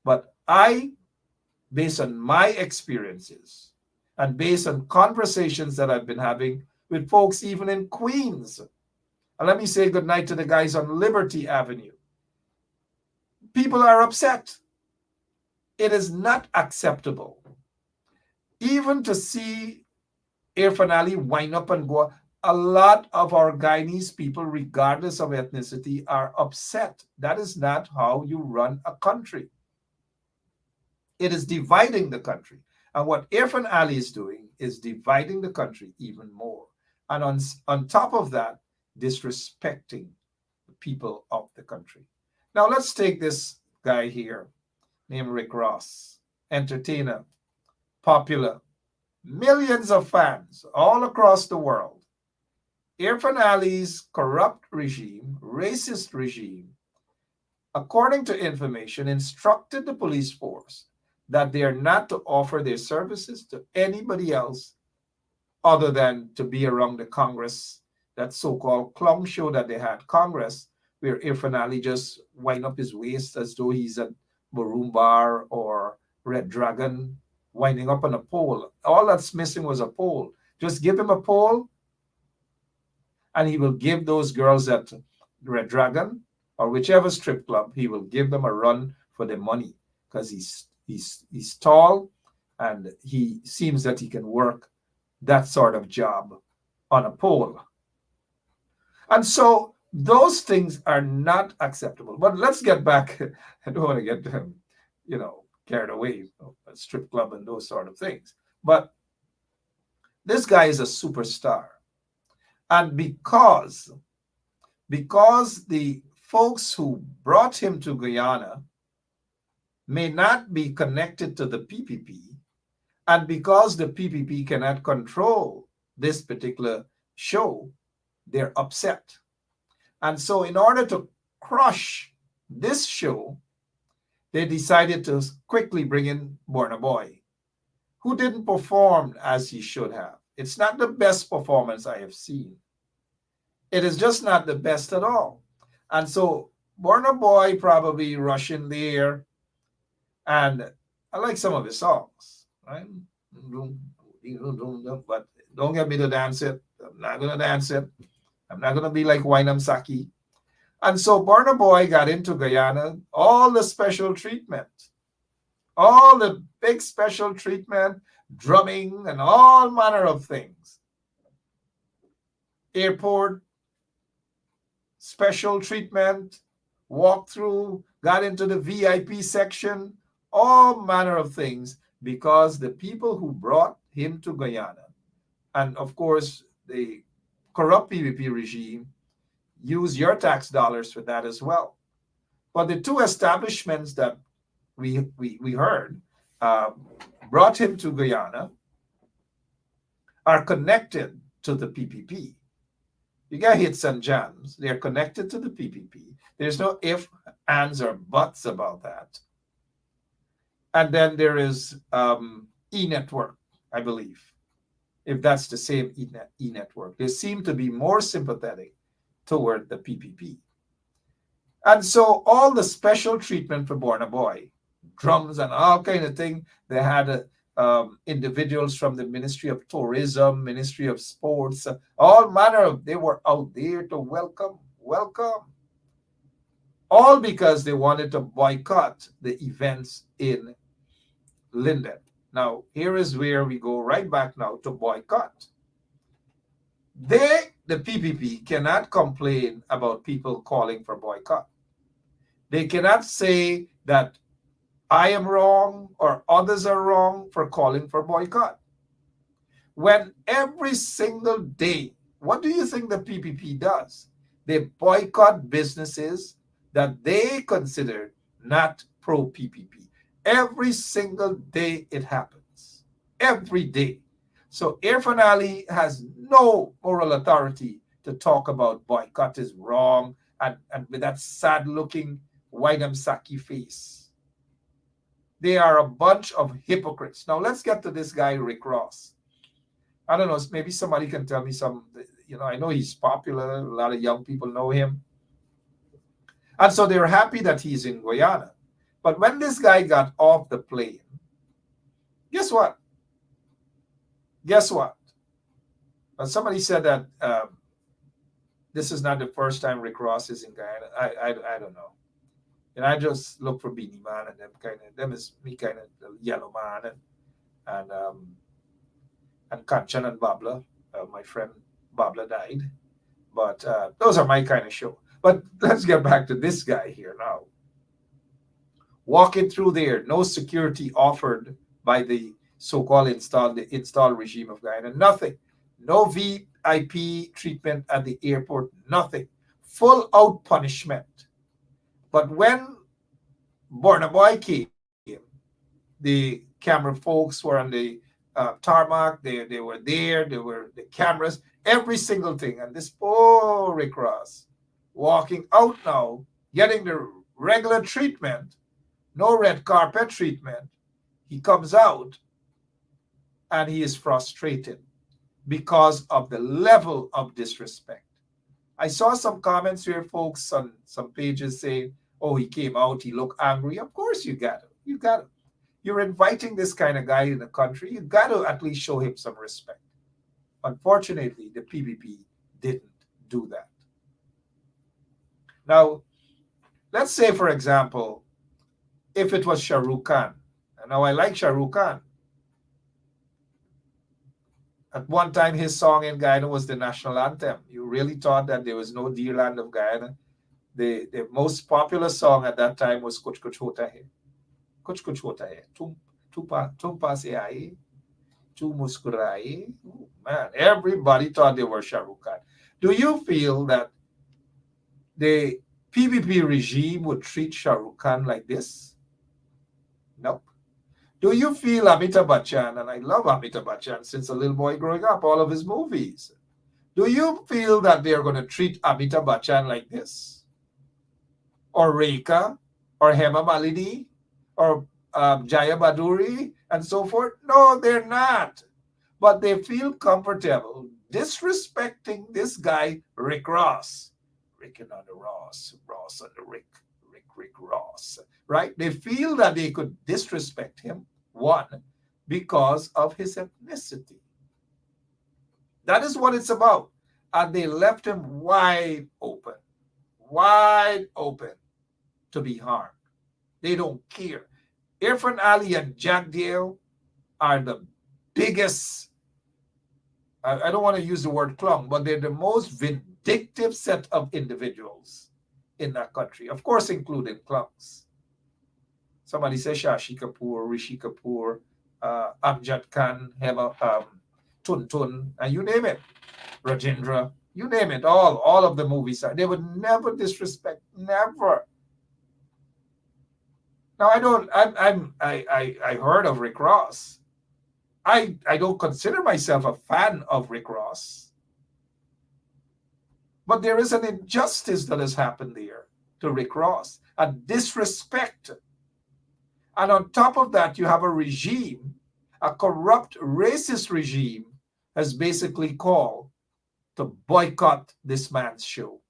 But Based on my experiences and based on conversations that I've been having with folks even in Queens, and let me say goodnight to the guys on Liberty Avenue. People are upset. It is not acceptable. Even to see Irfan Ali wind up and go, a lot of our Guyanese people, regardless of ethnicity, are upset. That is not how you run a country. It is dividing the country. And what Irfan Ali is doing is dividing the country even more. And on top of that, disrespecting the people of the country. Now let's take this guy here named Rick Ross, entertainer, popular, millions of fans all across the world. Irfan Ali's corrupt regime, racist regime, according to information, instructed the police force that they are not to offer their services to anybody else other than to be around the Congress, that so-called clown show that they had, Congress, where Irfan Ali just wind up his waist as though he's at Maroon Bar or Red Dragon, winding up on a pole. All that's missing was a pole. Just give him a pole, and he will give those girls at Red Dragon or whichever strip club, he will give them a run for their money because he's tall and he seems that he can work that sort of job on a pole. And so those things are not acceptable. But let's get back. I don't want to get carried away, a strip club and those sort of things. But this guy is a superstar. And because the folks who brought him to Guyana may not be connected to the PPP, and because the PPP cannot control this particular show, they're upset. And so in order to crush this show, they decided to quickly bring in Burna Boy, who didn't perform as he should have. It's not the best performance I have seen. It is just not the best at all. And so Burna Boy probably rushed in there, and I like some of his songs, right? But don't get me to dance it. I'm not going to dance it. I'm not going to be like Wynam Saki. And so Burna Boy got into Guyana, all the special treatment, all the big special treatment, drumming and all manner of things. Airport, special treatment, walk through, got into the VIP section, all manner of things, because the people who brought him to Guyana, and of course the corrupt PPP regime, use your tax dollars for that as well. But the two establishments that we heard brought him to Guyana are connected to the PPP. You got hits and jams. They're connected to the PPP. There's no ifs, ands, or buts about that. And then there is E-Network, I believe, if that's the same E-Network. They seem to be more sympathetic toward the PPP. And so all the special treatment for Burna Boy, drums and all kind of thing, they had individuals from the Ministry of Tourism, Ministry of Sports, all manner of, they were out there to welcome. All because they wanted to boycott the events in Linden. Now, here is where we go right back now to boycott. The PPP cannot complain about people calling for boycott. They cannot say that I am wrong or others are wrong for calling for boycott. When every single day, what do you think the PPP does? They boycott businesses that they consider not pro-PPP. Every single day it happens. Every day. So Irfan Ali has no moral authority to talk about boycott is wrong and with that sad-looking Wynam Saki face. They are a bunch of hypocrites. Now let's get to this guy, Rick Ross. I don't know, maybe somebody can tell me some, I know he's popular. A lot of young people know him. And so they're happy that he's in Guyana. But when this guy got off the plane, guess what? Guess what? But somebody said that this is not the first time Rick Ross is in Guyana. I don't know. And I just look for Beanie Man and them is me kind of the Yellow Man and Kanchan and Babla. My friend Babla died. But those are my kind of show. But let's get back to this guy here now. Walking through there, no security offered by the so-called installed regime of Guyana. Nothing. No VIP treatment at the airport. Nothing. Full out punishment. But when Burna Boy came, the camera folks were on the tarmac. They were there. There were the cameras. Every single thing. And this poor Rick Ross walking out now, getting the regular treatment, no red carpet treatment. He comes out and he is frustrated because of the level of disrespect. I saw some comments here, folks, on some pages saying, oh, he came out, he looked angry. Of course you got to. You got to. You're inviting this kind of guy in the country. You got to at least show him some respect. Unfortunately, the PPP didn't do that. Now, let's say, for example, if it was Shah Rukh Khan. And now I like Shah Rukh Khan. At one time, his song in Guyana was the national anthem. You really thought that there was no Dear Land of Guyana. The most popular song at that time was Kuch Kuch Hota Hai. Kuch Kuch Hota Hai. Tum paase aaye, tu muskuraye. Man, everybody thought they were Shah Rukh Khan. Do you feel that the PPP regime would treat Shah Rukh Khan like this? Nope. Do you feel Amitabh Bachchan, and I love Amitabh Bachchan since a little boy growing up, all of his movies. Do you feel that they're going to treat Amitabh Bachchan like this? Or Rekha, or Hema Malini, or Jaya Baduri, and so forth? No, they're not. But they feel comfortable disrespecting this guy, Rick Ross. Rick and on the Ross, Ross on the Rick Ross, right? They feel that they could disrespect him, one, because of his ethnicity. That is what it's about. And they left him wide open to be harmed. They don't care. Irfan Ali and Jack Dale are the biggest, I don't want to use the word clown, but they're the most vindictive set of individuals in that country, of course, including clowns. Somebody says Shashi Kapoor, Rishi Kapoor, Amjad Khan, Hema, Tuntun, and you name it, Rajendra, you name it, all of the movies. They would never disrespect, never. Now I heard of Rick Ross. I don't consider myself a fan of Rick Ross. But there is an injustice that has happened there to Rick Ross, a disrespect. And on top of that, you have a regime, a corrupt, racist regime, has basically called to boycott this man's show.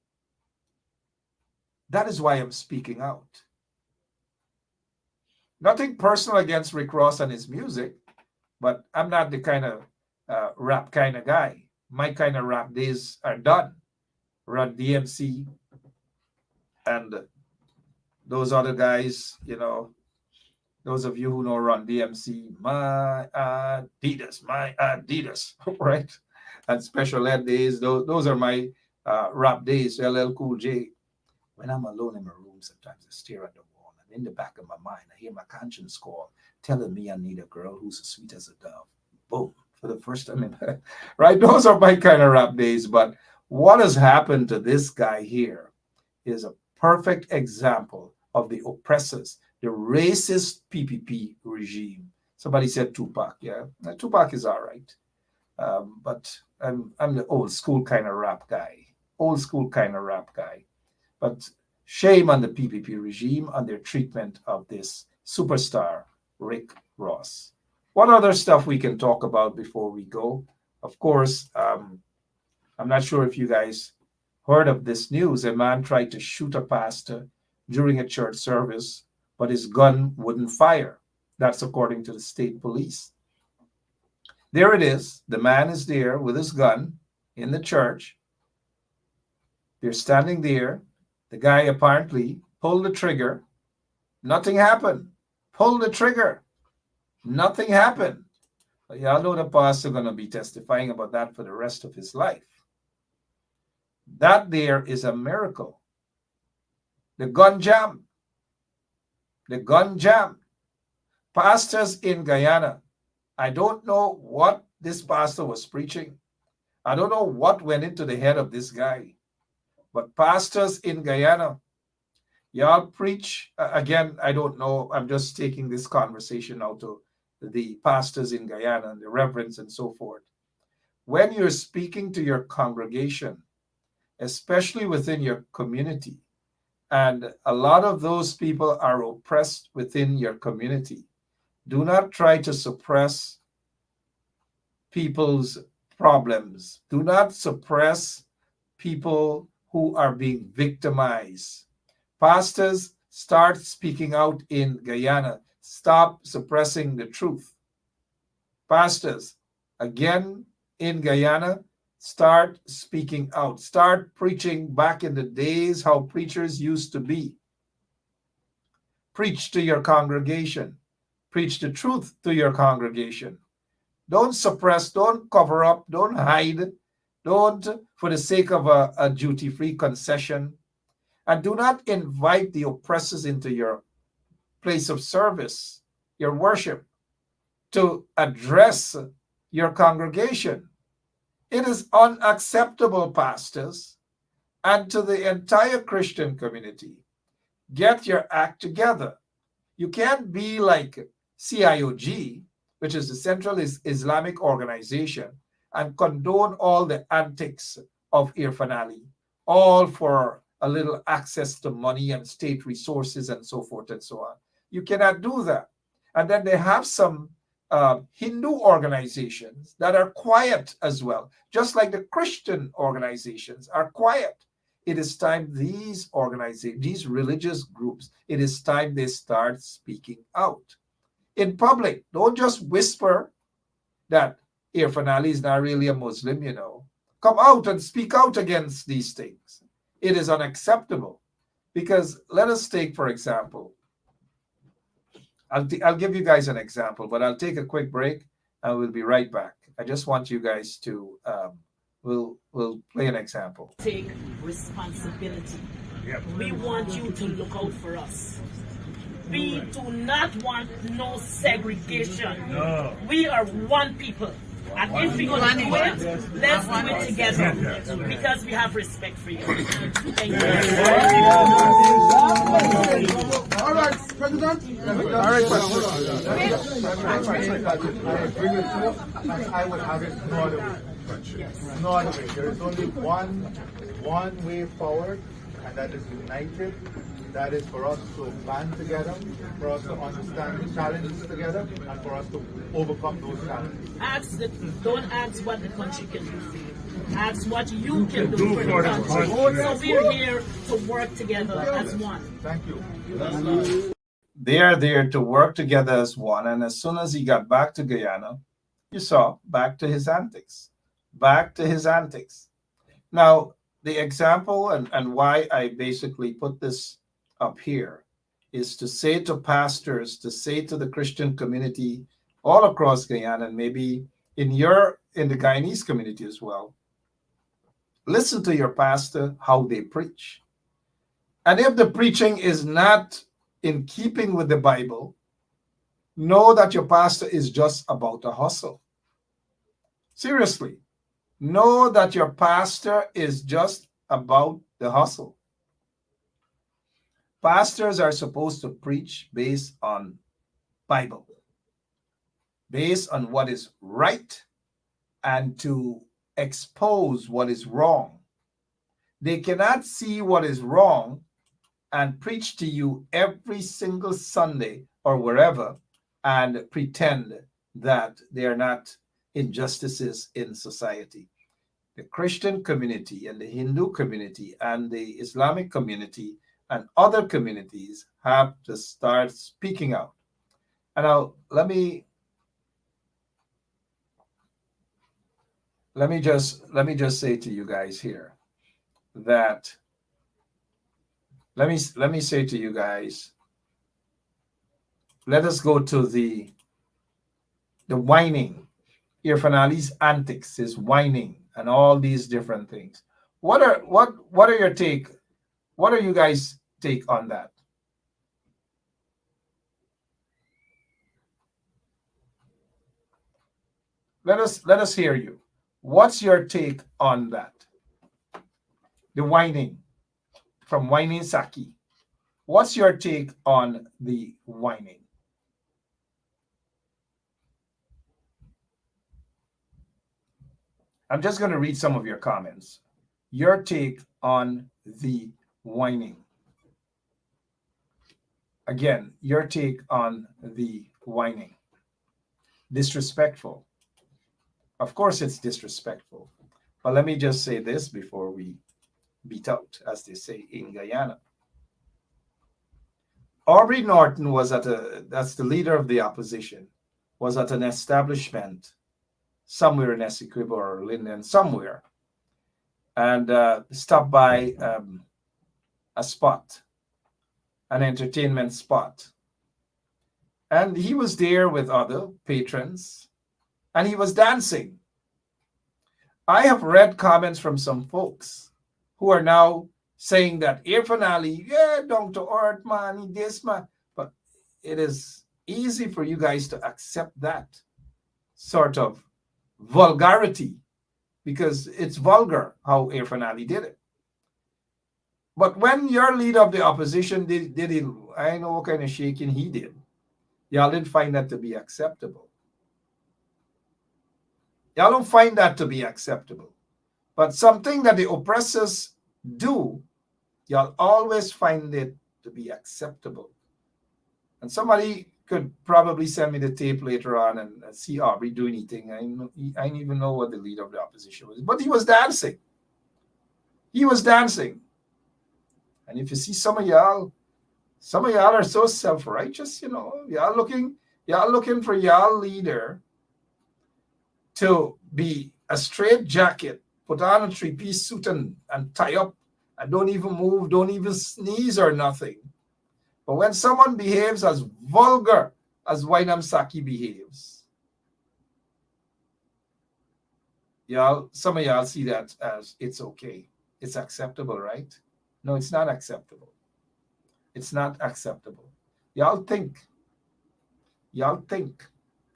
That is why I'm speaking out. Nothing personal against Rick Ross and his music, but I'm not the kind of rap kind of guy. My kind of rap days are done. Run DMC and those other guys, you know, those of you who know Run DMC, my Adidas, right? And Special Ed days, those are my rap days, LL Cool J. When I'm alone in my room, sometimes I stare at the wall, and in the back of my mind, I hear my conscience call, telling me I need a girl who's as sweet as a dove. Boom, for the first time in my, right? Those are my kind of rap days, but what has happened to this guy here is a perfect example of the oppressors, the racist PPP regime. Somebody said Tupac. Yeah, Tupac is all right. But I'm the old school kind of rap guy. But shame on the PPP regime on their treatment of this superstar, Rick Ross. What other stuff we can talk about before we go? Of course, I'm not sure if you guys heard of this news. A man tried to shoot a pastor during a church service but his gun wouldn't fire. That's according to the state police. There it is. The man is there with his gun in the church. They're standing there. The guy apparently pulled the trigger. Nothing happened. Pulled the trigger. Nothing happened. But y'all know the pastor going to be testifying about that for the rest of his life. That there is a miracle. The gun jammed. The gun jammed. Pastors in Guyana, I don't know what this pastor was preaching. I don't know what went into the head of this guy. But pastors in Guyana, y'all preach. Again, I don't know. I'm just taking this conversation out to the pastors in Guyana and the reverends and so forth. When you're speaking to your congregation, especially within your community, and a lot of those people are oppressed within your community, do not try to suppress people's problems. Do not suppress people who are being victimized. Pastors, start speaking out in Guyana. Stop suppressing the truth. Pastors, again in Guyana, start speaking out. Start preaching back in the days how preachers used to be. Preach to your congregation. Preach the truth to your congregation. Don't suppress, don't cover up, don't hide, don't for the sake of a duty-free concession. And do not invite the oppressors into your place of service, your worship, to address your congregation. It is unacceptable, pastors, and to the entire Christian community. Get your act together. You can't be like CIOG, which is the Central Islamic Organization, and condone all the antics of Irfan Ali, all for a little access to money and state resources and so forth and so on. You cannot do that. And then they have some Hindu organizations that are quiet as well, just like the Christian organizations are quiet. It is time these organizations, these religious groups, it is time they start speaking out in public. Don't just whisper that Irfan Ali is not really a Muslim, you know. Come out and speak out against these things. It is unacceptable. Because let us take, for example, I'll give you guys an example, but I'll take a quick break and we'll be right back. I just want you guys to, we'll play an example.
Take responsibility. We want you to look out for us. We do not want no segregation. No. We are one people. And if we're going to do it, let's do it together because we have respect for you. Thank you.
All right, President. All right, I would have it no other way. No other way. There is only one way forward, and that is united. That is for us to band together, for us to understand the challenges together, and for us to overcome those challenges.
Don't ask what the country can do for you. Ask what you can do for the country. So we're here to work together as one.
Thank you.
They are there to work together as one. And as soon as he got back to Guyana, you saw back to his antics. Back to his antics. Now, the example and why I basically put this up here is to say to pastors, to say to the Christian community all across Guyana, and maybe in the Guyanese community as well, listen to your pastor, how they preach. And if the preaching is not in keeping with the Bible, know that your pastor is just about a hustle. Seriously, know that your pastor is just about the hustle. Pastors are supposed to preach based on Bible, based on what is right, and to expose what is wrong. They cannot see what is wrong and preach to you every single Sunday or wherever and pretend that there are not injustices in society. The Christian community and the Hindu community and the Islamic community and other communities have to start speaking out. And now let me just say to you guys here that let me say to you guys, let us go to the whining, Irfanali's antics, his whining, and all these different things. What are your take? What are you guys' take on that? Let us hear you. What's your take on that? The whining from Whining Saki. What's your take on the whining? I'm just going to read some of your comments. Your take on the whining. Again, your take on the whining. Disrespectful. Of course, it's disrespectful. But let me just say this before we beat out, as they say in Guyana. Aubrey Norton was that's the leader of the opposition, was at an establishment somewhere in Essequibo or Linden, somewhere, and stopped by a spot, an entertainment spot. And he was there with other patrons, and he was dancing. I have read comments from some folks who are now saying that Irfanali, yeah, down to earth, man, this man. But it is easy for you guys to accept that sort of vulgarity because it's vulgar how Irfanali did it. But when your leader of the opposition did it, I know what kind of shaking he did. Y'all didn't find that to be acceptable. Y'all don't find that to be acceptable. But something that the oppressors do, y'all always find it to be acceptable. And somebody could probably send me the tape later on and see Aubrey do anything. I didn't even know what the leader of the opposition was. But he was dancing. He was dancing. And if you see some of y'all are so self-righteous, you know. Y'all looking for y'all leader to be a straight jacket, put on a three-piece suit and tie up and don't even move, don't even sneeze or nothing. But when someone behaves as vulgar as Wainam Saki behaves, some of y'all see that as it's okay. It's acceptable, right? No, it's not acceptable. It's not acceptable. Y'all think,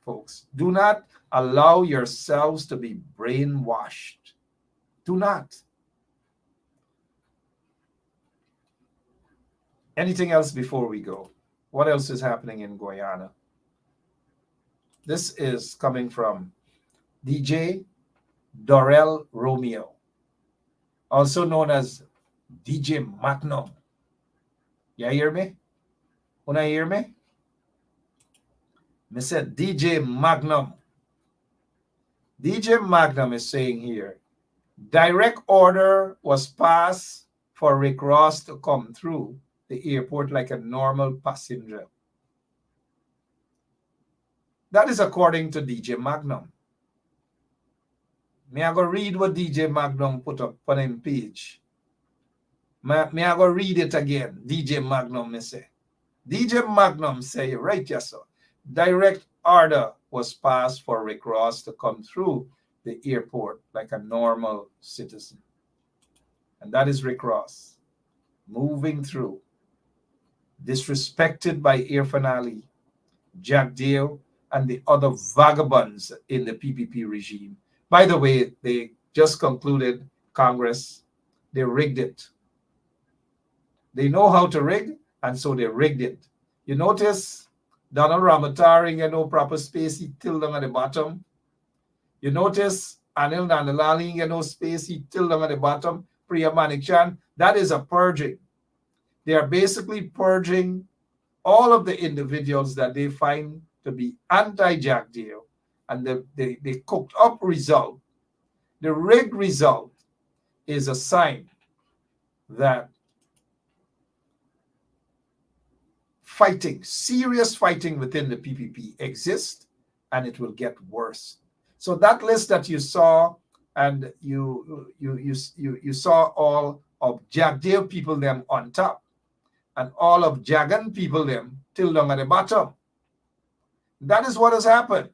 folks. Do not allow yourselves to be brainwashed. Do not. Anything else before we go? What else is happening in Guyana? This is coming from DJ Dorel Romeo, also known as DJ Magnum. You hear me? When I hear me? I said DJ Magnum. DJ Magnum is saying here, direct order was passed for Rick Ross to come through the airport like a normal passenger. That is according to DJ Magnum. Me I go read what DJ Magnum put up on his page. Me I go read it again. DJ Magnum me say. DJ Magnum say, right, yes, sir. Direct order was passed for Rick Ross to come through the airport like a normal citizen. And that is Rick Ross moving through, disrespected by Irfanali, Jack Dale, and the other vagabonds in the PPP regime. By the way, they just concluded Congress. They rigged it. They know how to rig, and so they rigged it. You notice Donald Ramataring and no proper space, he tilted them at the bottom. You notice Anil Nandalali and no space, he tilted them at the bottom. Priya Manikchan, that is a purging. They are basically purging all of the individuals that they find to be anti-Jack Deal. And the cooked up result, the rigged result, is a sign that fighting, serious fighting within the PPP exists, and it will get worse. So that list that you saw, and you saw all of Jagdeo people them on top, and all of Jagan people them till down at the bottom. That is what has happened.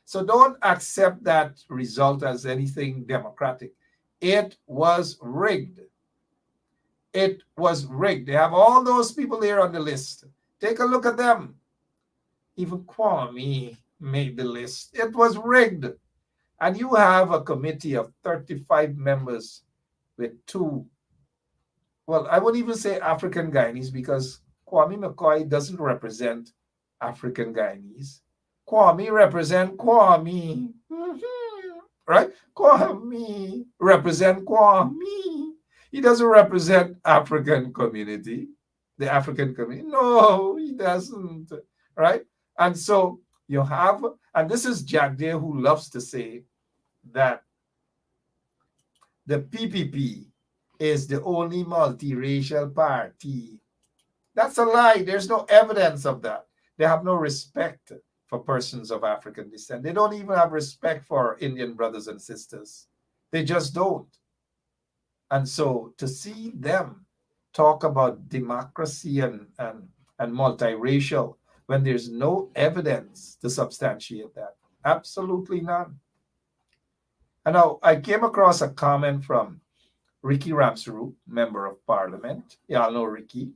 So don't accept that result as anything democratic. It was rigged. It was rigged. They have all those people there on the list. Take a look at them. Even Kwame made the list. It was rigged. And you have a committee of 35 members with two, well, I wouldn't even say African Guyanese, because Kwame McCoy doesn't represent African Guyanese. Kwame represent Kwame. Right? Kwame represent Kwame. He doesn't represent African community, the African community. No, he doesn't. Right? And so you have, and this is Jagdeo who loves to say that the PPP is the only multiracial party. That's a lie. There's no evidence of that. They have no respect for persons of African descent. They don't even have respect for Indian brothers and sisters. They just don't. And so to see them talk about democracy and multiracial when there's no evidence to substantiate that, absolutely none. And now I came across a comment from Ricky Ramsroop, member of parliament. Y'all know Ricky.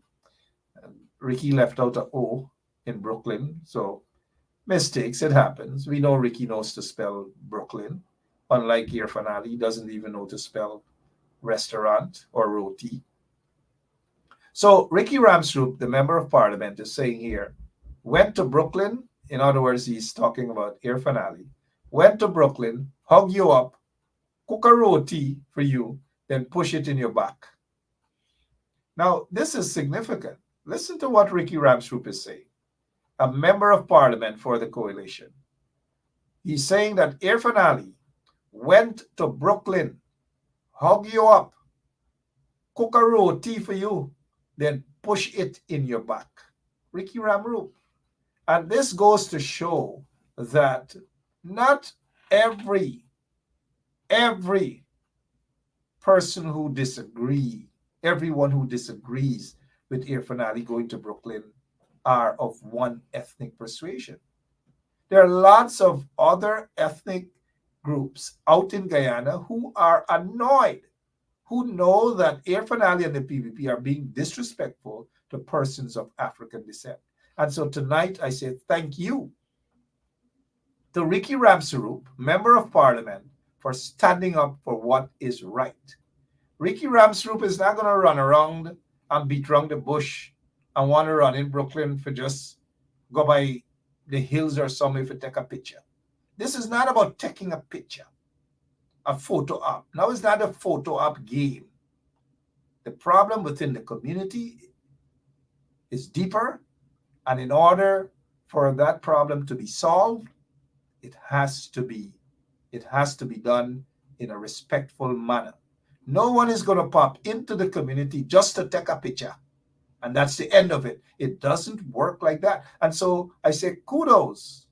Ricky left out an O in Brooklyn, so mistakes, it happens. We know Ricky knows to spell Brooklyn. Unlike Irfan Ali, he doesn't even know to spell restaurant or roti. So Ricky Ramsroop, the member of parliament, is saying here, went to Brooklyn. In other words, he's talking about Irfan Ali. Went to Brooklyn, hug you up, cook a roti for you, then push it in your back. Now, this is significant. Listen to what Ricky Ramsroop is saying, a member of parliament for the coalition. He's saying that Irfan Ali went to Brooklyn, hug you up, cook a roti for you, then push it in your back. Ricky Ramsroop. And this goes to show that not every person who disagrees, everyone who disagrees with Irfan Ali going to Brooklyn are of one ethnic persuasion. There are lots of other ethnic groups out in Guyana who are annoyed, who know that Irfan Ali and the PPP are being disrespectful to persons of African descent. And so tonight I say thank you to Ricky Ramsroop, member of parliament, for standing up for what is right. Ricky Ramsroop is not going to run around and beat around the bush and want to run in Brooklyn for just go by the hills or somewhere to take a picture. This is not about taking a picture, a photo op. Now it's not a photo op game. The problem within the community is deeper, and in order for that problem to be solved, it has to be done in a respectful manner. No one is going to pop into the community just to take a picture, and that's the end of it. It doesn't work like that. And so I say kudos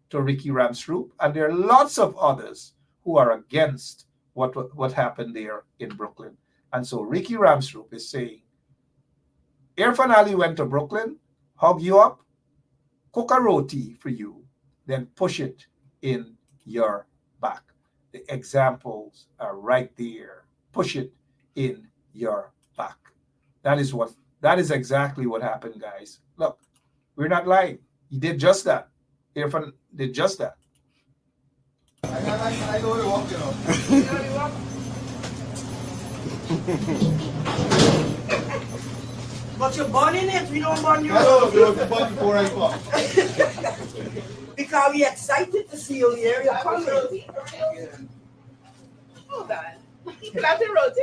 to Ricky Ramsroop, and there are lots of others who are against what happened there in Brooklyn. And so Ricky Ramsroop is saying, Irfan Ali went to Brooklyn, hug you up, cook a roti for you, then push it in your back. The examples are right there. Push it in your back. That is exactly what happened, guys. Look, we're not lying. He did just that. Irfan did just that.
I know you walk, you know.
But you're born in it, we don't burn you.
I know, you're born before I come.
Because we're excited to see you here. You're coming.
Hold on. You got the roti?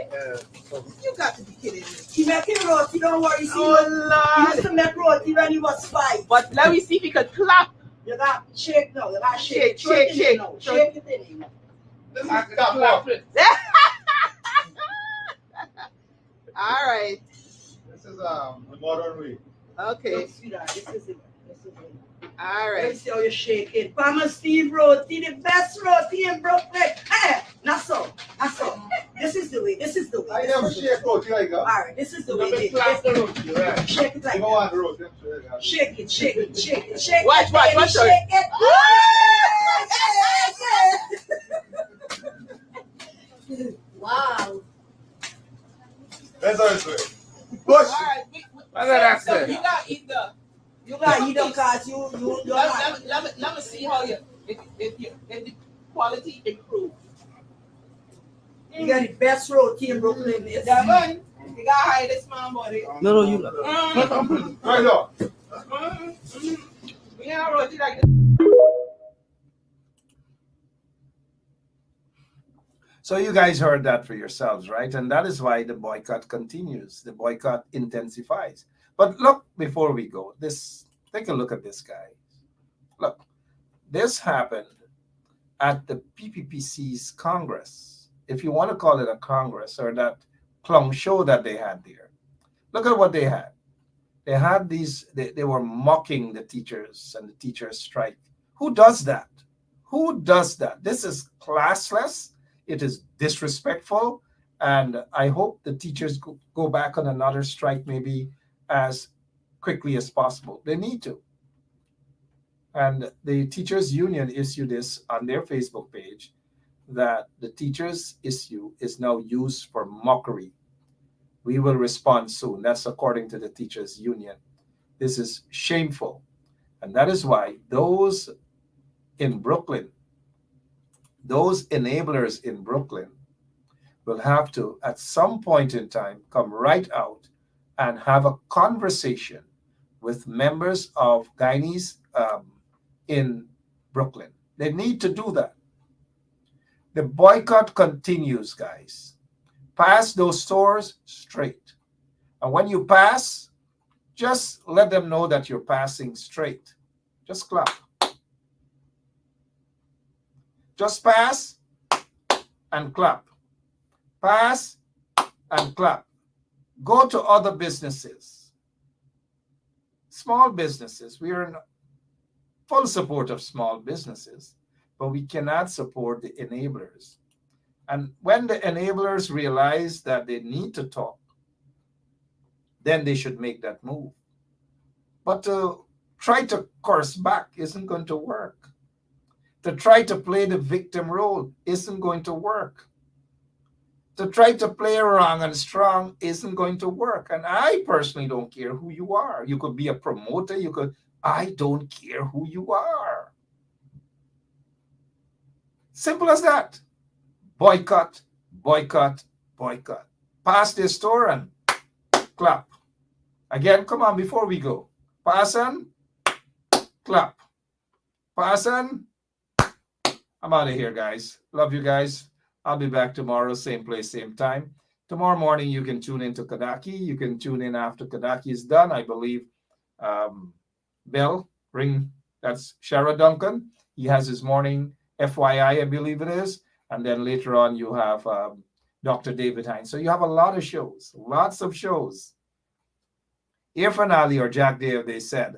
You got to be kidding me.
He making roti, don't worry. See,
Oh,
he
Lord.
used to make roti when he was 5.
But let me see if you could clap.
You got shake now. You got shake.
Shake, shake.
Now. Shake it in now.
This is
I
the
got
clap.
one.
All right.
This is the modern way.
Okay.
Look, sweetheart, this is it. This is it.
All
Let me
right.
see how you shake it. Farmer Steve roti, the best roti in Brooklyn. Hey, not so. Not so. This is the way. This is the way.
I never shake roti like that.
All right, this is the way.
Never clap the roti, right?
Shake it like
If I
that.
want roti, I'm sure I got it.
Shake it, shake it, shake it, shake
Watch,
it.
watch,
baby,
watch,
shake it. Wow.
That's how it's doing. Push.
All right.
What did I
So
say?
you gotta eat the.
You got eat up cause you
Let me see how you if the quality improve.
you got the best roti in Brooklyn. It's
That one, you gotta hide this man body.
no, you
Right now.
We have roti like this.
So you guys heard that for yourselves, right? And that is why the boycott continues. The boycott intensifies. But look, before we go, take a look at this guy. Look, this happened at the PPPC's Congress, if you want to call it a Congress, or that clown show that they had there. Look at what they had. They had they were mocking the teachers and the teachers' strike. Who does that? Who does that? This is classless. It is disrespectful. And I hope the teachers go back on another strike maybe as quickly as possible. They need to. And the teachers union issued this on their Facebook page, that the teachers issue is now used for mockery. We will respond soon. That's according to the teachers union. This is shameful. And that is why those in Brooklyn, those enablers in Brooklyn, will have to, at some point in time, come right out and have a conversation with members of Guyanese in Brooklyn. They need to do that. The boycott continues, guys. Pass those stores straight. And when you pass, just let them know that you're passing straight. Just clap. Just pass and clap. Pass and clap. Go to other businesses, small businesses. We are in full support of small businesses, but we cannot support the enablers. And when the enablers realize that they need to talk, then they should make that move. But to try to curse back isn't going to work. To try to play the victim role isn't going to work. To try to play wrong and strong isn't going to work. And I personally don't care who you are. You could be a promoter. I don't care who you are. Simple as that. Boycott, boycott, boycott. Pass this store and clap. Again, come on, before we go. Pass and clap. Pass and I'm out of here, guys. Love you guys. I'll be back tomorrow, same place, same time. Tomorrow morning, you can tune into Kadaki. You can tune in after Kadaki is done. I believe bell ring. That's Shara Duncan. He has his morning FYI, I believe it is. And then later on, you have Dr. David Hines. So you have a lot of shows, lots of shows. Irfan Ali or Jack Dave, they said.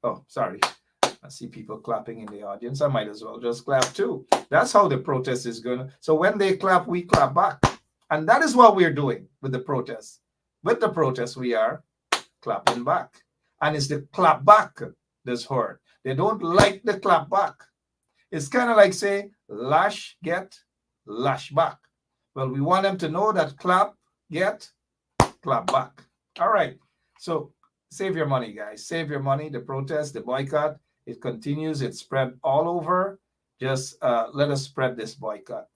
Oh, sorry. I see people clapping in the audience. I might as well just clap too. That's how the protest is going. So when they clap, we clap back. And that is what we're doing with the protest. With the protest, we are clapping back. And it's the clap back that's heard. They don't like the clap back. It's kind of like say, lash, get, lash back. Well, we want them to know that clap, get, clap back. All right. So save your money, guys. Save your money. The protest, the boycott, it continues. It's spread all over. Just let us spread this boycott.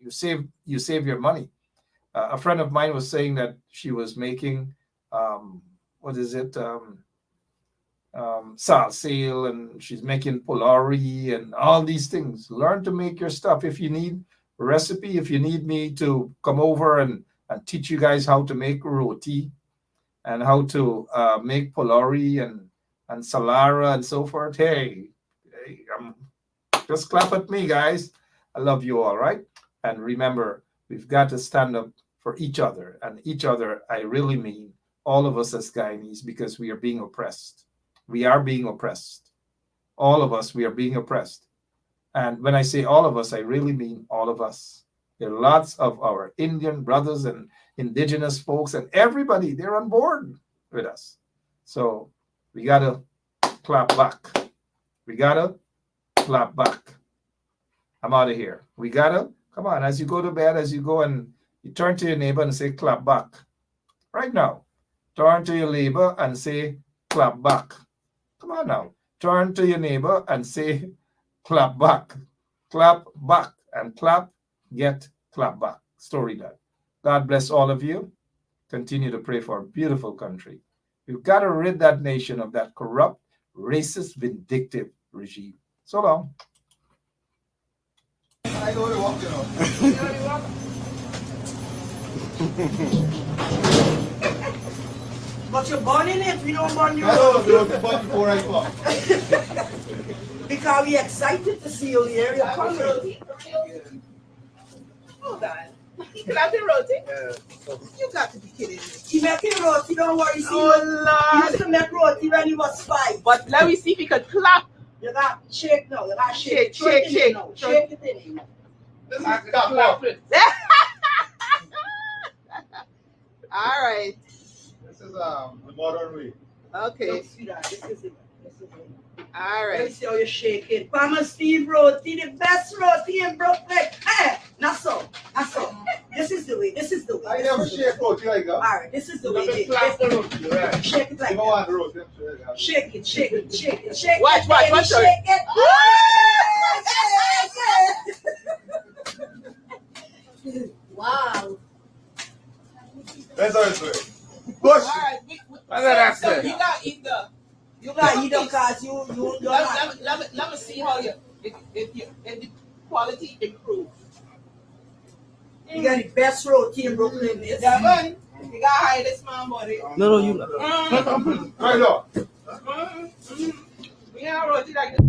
You save your money. A friend of mine was saying that she was making, salsale, and she's making pulori and all these things. Learn to make your stuff. If you need a recipe, if you need me to come over and teach you guys how to make roti and how to make pulori and salara and so forth, hey, just clap at me, guys. I love you all, right? And remember, we've got to stand up for each other, and each other, I really mean all of us as Guyanese, because we are being oppressed. We are being oppressed. All of us, we are being oppressed. And when I say all of us, I really mean all of us. There are lots of our Indian brothers and indigenous folks and everybody, they're on board with us. So we got to clap back. We got to clap back. I'm out of here. We got to, come on, as you go to bed, as you go and you turn to your neighbor and say, clap back. Right now, turn to your neighbor and say, clap back. Come on now. Turn to your neighbor and say, clap back. Clap back. And clap, get clap back. Story done. God bless all of you. Continue to pray for a beautiful country. We've got to rid that nation of that corrupt, racist, vindictive regime. So long.
I know the walk, you know.
But you're born in it, we don't burn you.
I know, the button before I walk.
Because we're excited to see you here. You're coming.
Hold on. He clapping roti? You got to be kidding me.
He making roti, don't worry. See,
Oh,
he
Lord.
used to make roti when he was 5.
But let me see if he could clap.
You got shake now. You got shake.
Shake, shake,
Now.
shake.
Shake it in him.
All right.
This is the modern way.
Okay.
Don't see that. This is it.
All
Let me
right.
see how you shake it. Farmer Steve roti, the best roti in Brooklyn. Hey, not so. Not so. This is the way. This is the way.
I never shake roti like that.
All right, this is the way.
You clap the roti, right?
Shake it like
You don't
that.
want the roti, I'm sure you have.
Shake it, shake it, shake it, shake
Watch,
it.
watch,
baby,
watch,
shake it. Wow.
That's how it's doing.
All
Push.
right.
That's
So
it.
you got to eat the.
You got eat them cause you're not.
Let me see how if the quality improves.
You got the best roti in Brooklyn. Yes.
Devon, you got to hide this man body.
No, you.
Right now.
We have roti like this.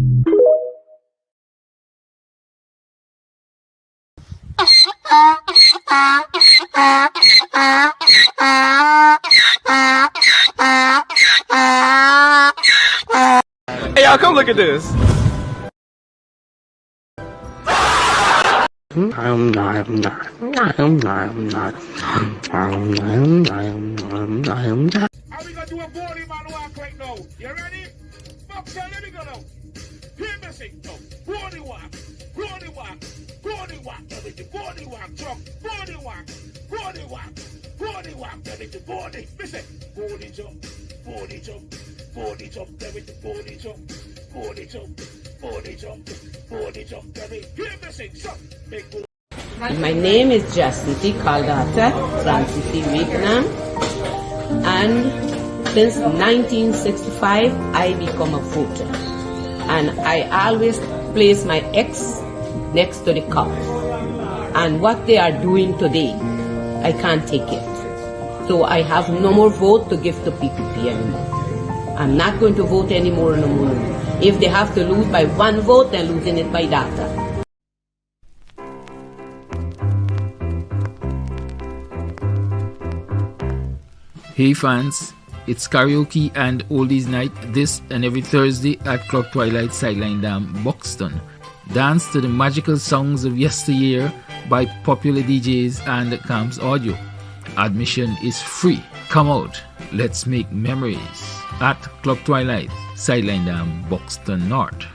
Hey, y'all, come look at this.
How we gonna do a body man walk right now? You ready? Boxer, let me go now. Hear me sing now. Body walk, body walk, body walk, everything. Body walk, jump, body walk, body walk, body walk, everything. Body, listen. Body jump, body jump, body jump, everything. Body jump, body jump, body jump, body jump, everything. Hear me sing, jump, make body.
My name is Jacinti Caldata Francis Vietnam, and since 1965 I become a voter, and I always place my X next to the cup, and what they are doing today I can't take it, so I have no more vote to give to PPP anymore. I'm not going to vote anymore no more. If they have to lose by 1 vote, they're losing it by data.
Hey fans, it's karaoke and oldies night this and every Thursday at Club Twilight Sideline Dam, Buxton. Dance to the magical songs of yesteryear by popular DJs and Camps Audio. Admission is free. Come out, let's make memories at Club Twilight Sideline Dam, Buxton North.